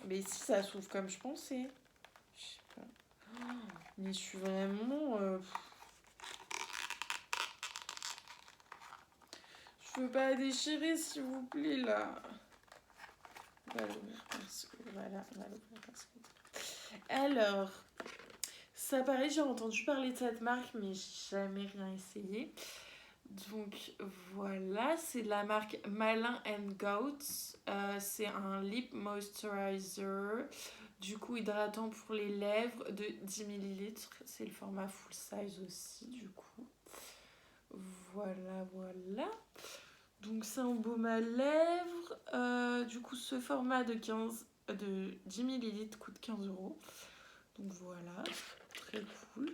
Mais si, ça s'ouvre comme je pensais. Je sais pas. Oh, mais je suis vraiment... Je veux pas déchirer, s'il vous plaît, là. On va l'ouvrir parce que... Voilà, on va l'ouvrir parce que... Alors... Ça pareil, j'ai entendu parler de cette marque, mais j'ai jamais rien essayé. Donc voilà, c'est de la marque Malin Goat. C'est un lip moisturizer, du coup hydratant pour les lèvres de 10 ml. C'est le format full size aussi, du coup. Voilà, voilà. Donc c'est un baume à lèvres. Du coup, ce format de 10 ml coûte 15 €. Donc voilà, très cool.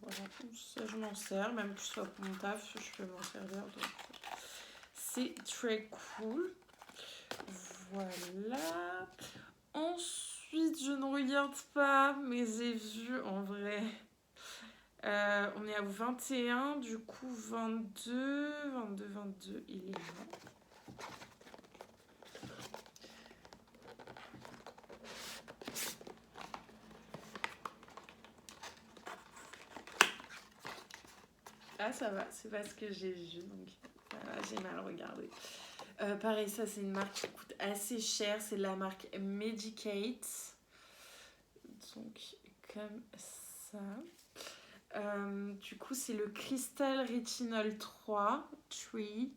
Voilà, ça je m'en sers, même que ce soit pour mon taf, je peux m'en servir. Donc c'est très cool. Voilà. Ensuite, je ne regarde pas, mais j'ai vu en vrai. On est à 21, du coup 22, il est là. Ah ça va, c'est pas ce que j'ai vu, donc voilà, j'ai mal regardé. Pareil, ça c'est une marque qui coûte assez cher, c'est la marque Medicate. Donc comme ça. Du coup, c'est le Crystal Retinol 3. Est-ce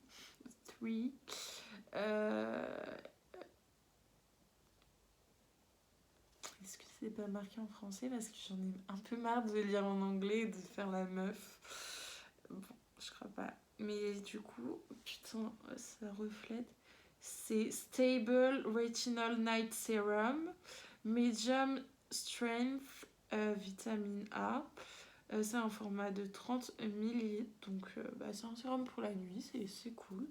que c'est pas marqué en français? Parce que j'en ai un peu marre de lire en anglais et de faire la meuf. Bon, je crois pas. Mais du coup, putain, ça reflète. C'est Stable Retinol Night Serum, Medium Strength, vitamine A. C'est un format de 30 ml, donc c'est un sérum pour la nuit, c'est cool.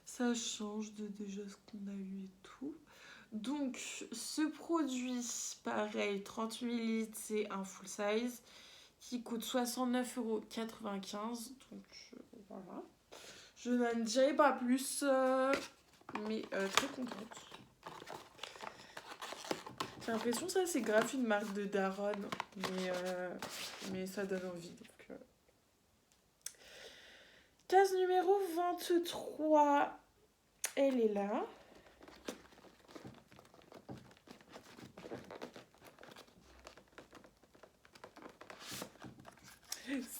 Ça change de déjà ce qu'on a eu et tout. Donc, ce produit, pareil, 30 ml, c'est un full size qui coûte 69,95 €. Donc, voilà. Je n'en dirai pas plus, mais très contente. J'ai l'impression que ça, c'est grave une marque de daronne, mais ça donne envie. Donc, case numéro 23, elle est là.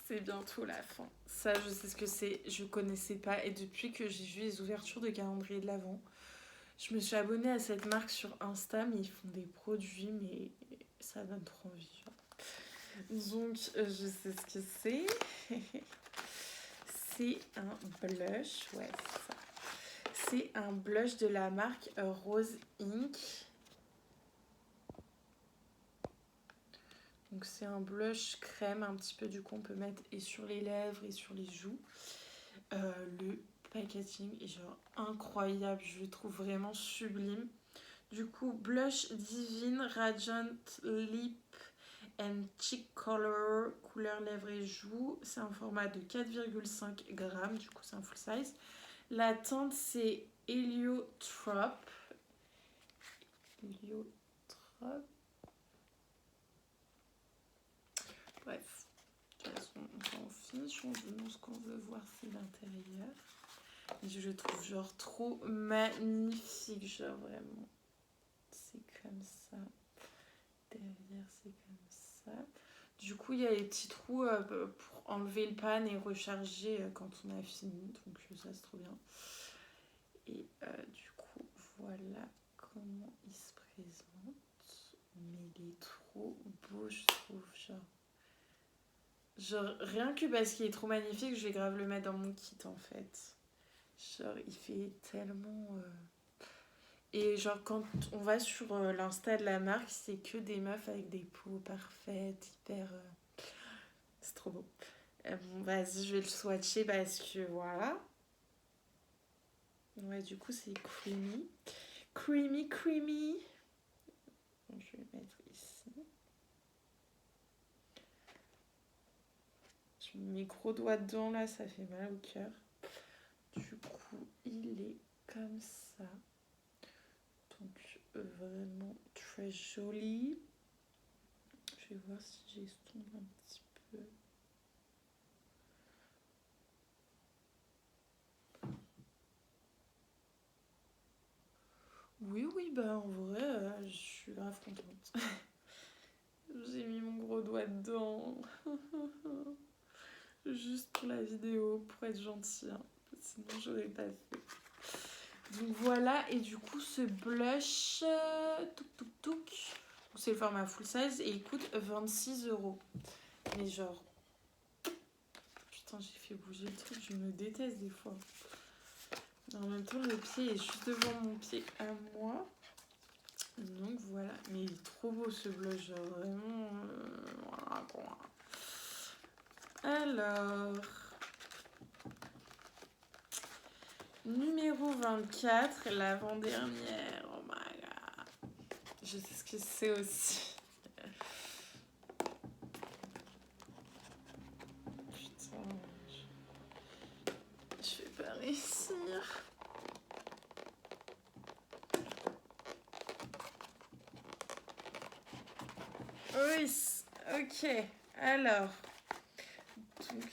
C'est bientôt la fin. Ça, je sais ce que c'est. Je connaissais pas. Et depuis que j'ai vu les ouvertures de calendrier de l'Avent, je me suis abonnée à cette marque sur Insta, mais ils font des produits, mais ça donne trop envie. Genre. Donc, je sais ce que c'est. C'est un blush. Ouais, c'est ça. C'est un blush de la marque Rose Inc. Donc c'est un blush crème un petit peu, du coup on peut mettre et sur les lèvres et sur les joues. Le packaging est genre incroyable, je le trouve vraiment sublime. Du coup, blush Divine Radiant Lip and Cheek Color, couleur lèvres et joues. C'est un format de 4,5 grammes, du coup c'est un full size. La teinte c'est Heliotrope. Heliotrope. Bref, de toute façon, on s'en fiche, ce qu'on veut voir, c'est l'intérieur. Je le trouve genre trop magnifique, genre vraiment. C'est comme ça. Derrière, c'est comme ça. Du coup, il y a les petits trous pour enlever le pan et recharger quand on a fini. Donc ça, c'est trop bien. Et du coup, voilà comment il se présente. Mais il est trop beau, je trouve, genre, rien que parce qu'il est trop magnifique, je vais grave le mettre dans mon kit en fait. Genre, il fait tellement. Et genre, quand on va sur l'insta de la marque, c'est que des meufs avec des peaux parfaites, hyper. C'est trop beau. Bon, vas-y, je vais le swatcher parce que voilà. Ouais, du coup, c'est creamy. Creamy, creamy. Bon, je vais le mettre ici. Je mets mes gros doigts dedans, là, ça fait mal au cœur. Du coup, il est comme ça. Donc, vraiment très joli. Je vais voir si j'estompe un petit peu. Oui, bah en vrai, je suis grave contente. J'ai mis mon gros doigt dedans. Juste pour la vidéo, pour être gentille. Hein. Sinon, j'aurais pas fait. Donc voilà, et du coup, ce blush, c'est le format full size et il coûte 26 €. Mais genre, putain, j'ai fait bouger le truc, je me déteste des fois. En même temps, le pied est juste devant mon pied à moi. Donc voilà, mais il est trop beau ce blush, genre vraiment. Voilà quoi. Alors, numéro 24, l'avant-dernière. Oh my god. Je sais ce que c'est aussi. Putain, je vais pas réussir. Oui, ok. Alors, donc,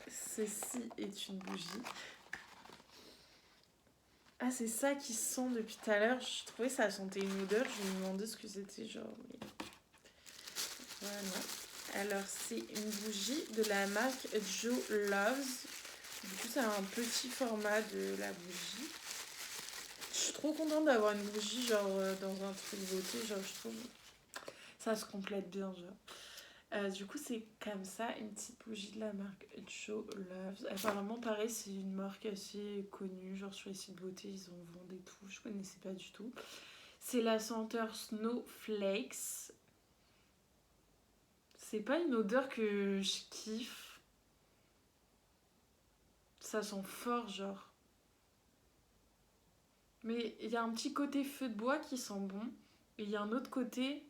ceci est une bougie. Ah, c'est ça qui sent depuis tout à l'heure. Je trouvais que ça sentait une odeur. Je me demandais ce que c'était, genre. Mais... voilà. Alors, c'est une bougie de la marque Joe Loves. Du coup, c'est un petit format de la bougie. Je suis trop contente d'avoir une bougie, genre, dans un truc beauté. Genre, je trouve ça se complète bien, genre. Du coup, c'est comme ça, une petite bougie de la marque Joe Loves. Apparemment, pareil, c'est une marque assez connue, genre sur les sites beauté, ils en vendent et tout. Je connaissais pas du tout. C'est la senteur Snowflakes. C'est pas une odeur que je kiffe. Ça sent fort, genre. Mais il y a un petit côté feu de bois qui sent bon. Et il y a un autre côté,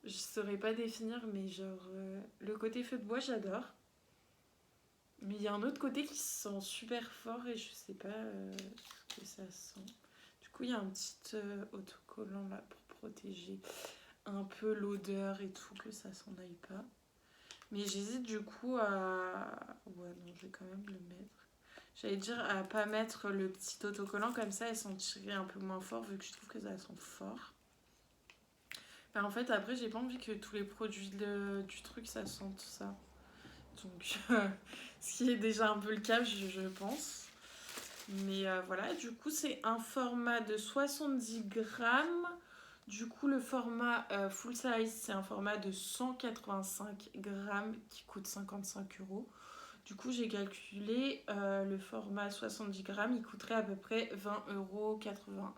je saurais pas définir, mais genre, le côté feu de bois, j'adore. Mais il y a un autre côté qui sent super fort et je sais pas ce que ça sent. Du coup, il y a un petit autocollant là pour protéger un peu l'odeur et tout, que ça s'en aille pas. Mais j'hésite du coup à... ouais, non, je vais quand même le mettre. J'allais dire à pas mettre le petit autocollant comme ça et sentirait un peu moins fort vu que je trouve que ça sent fort. Ben, en fait, après, j'ai pas envie que tous les produits du truc, ça sente ça. Donc, ce qui est déjà un peu le cas, je pense. Mais voilà, du coup, c'est un format de 70 grammes. Du coup, le format full size, c'est un format de 185 grammes qui coûte 55 €. Du coup, j'ai calculé le format 70 grammes, il coûterait à peu près 20,81 €.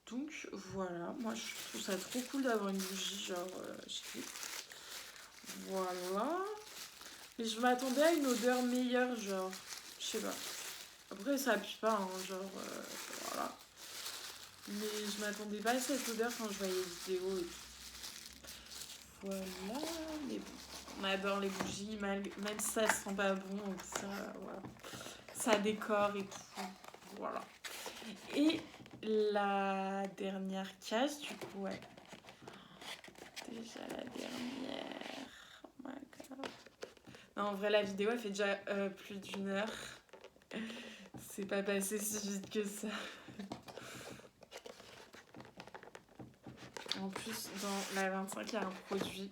Donc voilà, moi je trouve ça trop cool d'avoir une bougie, genre je kiffe. Voilà. Mais je m'attendais à une odeur meilleure, genre, je sais pas. Après, ça pue pas, hein, genre, voilà. Mais je m'attendais pas à cette odeur quand je voyais les vidéos et tout. Voilà, mais bon, on adore les bougies, même si ça sent pas bon, ça, voilà. Ça décore et tout, voilà. Et la dernière case, du coup, ouais. Déjà la dernière. Oh my god. Non, en vrai, la vidéo, elle fait déjà plus d'1 heure. C'est pas passé si vite que ça. En plus, dans la 25, il y a un produit.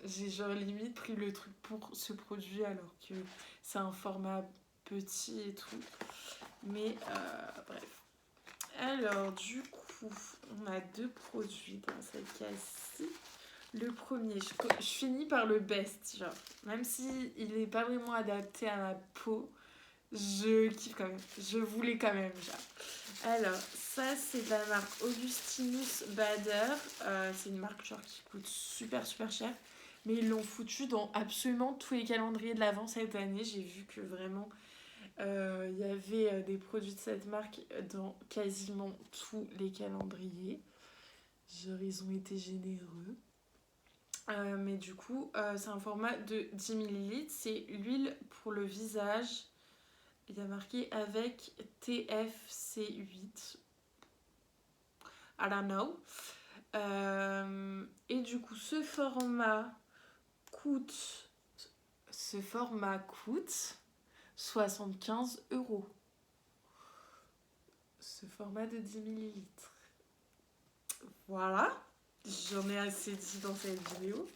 J'ai genre limite pris le truc pour ce produit alors que c'est un format petit et tout. Mais bref. Alors, du coup, on a 2 produits dans cette case-ci. Le premier, je finis par le best, genre. Même si il n'est pas vraiment adapté à ma peau, je kiffe quand même. Je voulais quand même, genre. Alors, ça, c'est de la marque Augustinus Bader. C'est une marque genre qui coûte super super cher. Mais ils l'ont foutu dans absolument tous les calendriers de l'Avent cette année. J'ai vu que vraiment, il y avait des produits de cette marque dans quasiment tous les calendriers. Genre, ils ont été généreux. Mais du coup, c'est un format de 10 ml. C'est l'huile pour le visage. Il y a marqué avec TFC8. I don't know. Et du coup, ce format coûte 75 €. Ce format de 10 ml. Voilà. J'en ai assez dit dans cette vidéo.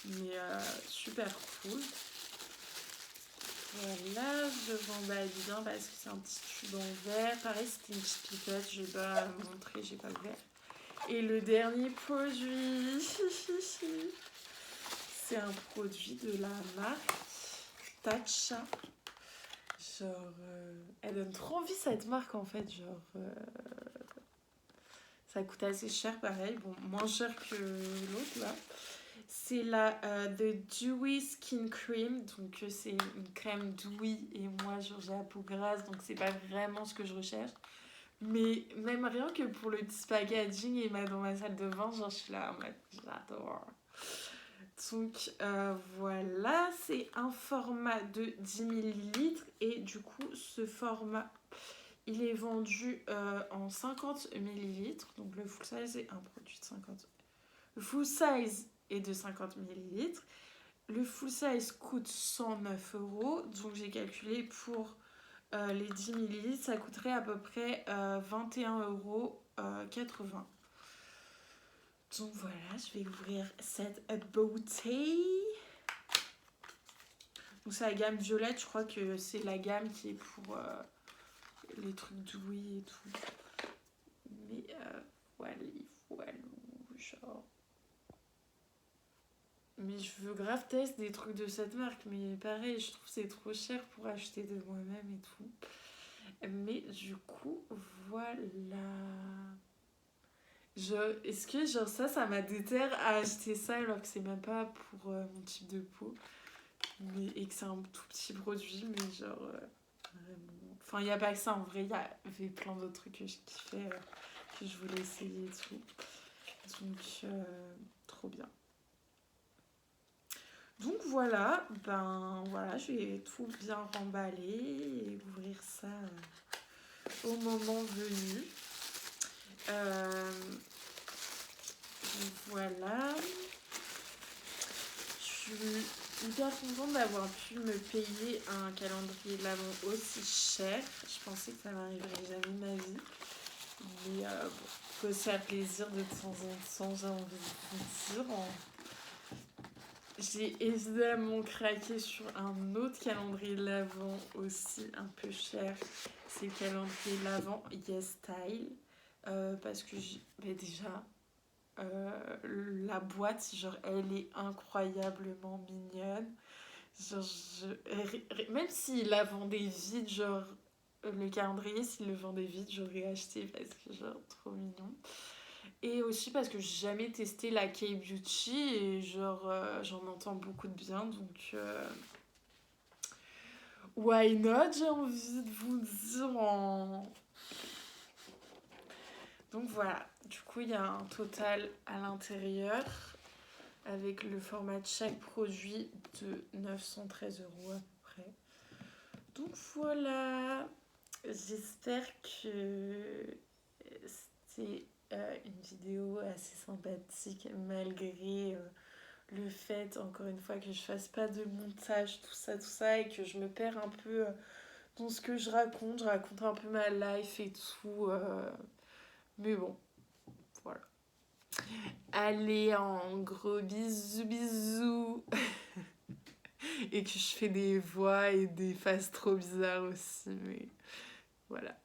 Mais super cool. Voilà, je m'emballe bien parce que c'est un petit tube en verre. Pareil, c'était une petite pipettes, je vais pas montrer, j'ai pas le verre. Et le dernier produit, c'est un produit de la marque Tatcha. Genre, elle donne trop envie cette marque en fait. Genre, ça coûte assez cher pareil, bon, moins cher que l'autre là. C'est la The Dewy Skin Cream, donc c'est une crème dewy et moi genre j'ai la peau grasse donc c'est pas vraiment ce que je recherche. Mais même rien que pour le petit packaging et dans ma salle de bain, genre je suis là en mode j'adore. Donc voilà, c'est un format de 10 ml et du coup ce format il est vendu en 50 ml. Donc le full size est un produit de 50. Le full size est de 50 ml. Le full size coûte 109 €. Donc j'ai calculé pour les 10 ml, ça coûterait à peu près 21,80 €. Donc voilà, je vais ouvrir cette beauté. Donc c'est la gamme violette, je crois que c'est la gamme qui est pour les trucs douilles et tout. Mais voilà, genre. Mais je veux grave tester des trucs de cette marque, mais pareil, je trouve que c'est trop cher pour acheter de moi-même et tout. Mais du coup, voilà. Est-ce que genre ça m'a déterre à acheter ça alors que c'est même pas pour mon type de peau et que c'est un tout petit produit, mais genre vraiment. Enfin, il n'y a pas que ça en vrai, il y avait plein d'autres trucs que je kiffais, que je voulais essayer et tout. Donc, trop bien. Donc voilà, je vais tout bien remballer et ouvrir ça au moment venu. Voilà. Je suis hyper contente d'avoir pu me payer un calendrier de l'Avent aussi cher. Je pensais que ça m'arriverait jamais de ma vie. Mais faut se faire plaisir de temps en temps, j'ai envie de vous dire. J'ai évidemment craqué sur un autre calendrier de l'Avent aussi un peu cher. C'est le calendrier de l'Avent Yes Style. Parce que déjà, la boîte, genre, elle est incroyablement mignonne. Genre, même s'il la vendait vide, genre, le calendrier, s'il le vendait vide, j'aurais acheté parce que, genre, trop mignon. Et aussi parce que j'ai jamais testé la K-Beauty et genre j'en entends beaucoup de bien donc why not j'ai envie de vous dire donc voilà, du coup il y a un total à l'intérieur avec le format de chaque produit de 913 € à peu près. Donc voilà, j'espère que c'était une vidéo assez sympathique malgré le fait, encore une fois, que je fasse pas de montage, tout ça, et que je me perds un peu dans ce que je raconte. Je raconte un peu ma life et tout. Mais bon, voilà. Allez, en gros bisous, bisous. Et que je fais des voix et des faces trop bizarres aussi, mais voilà.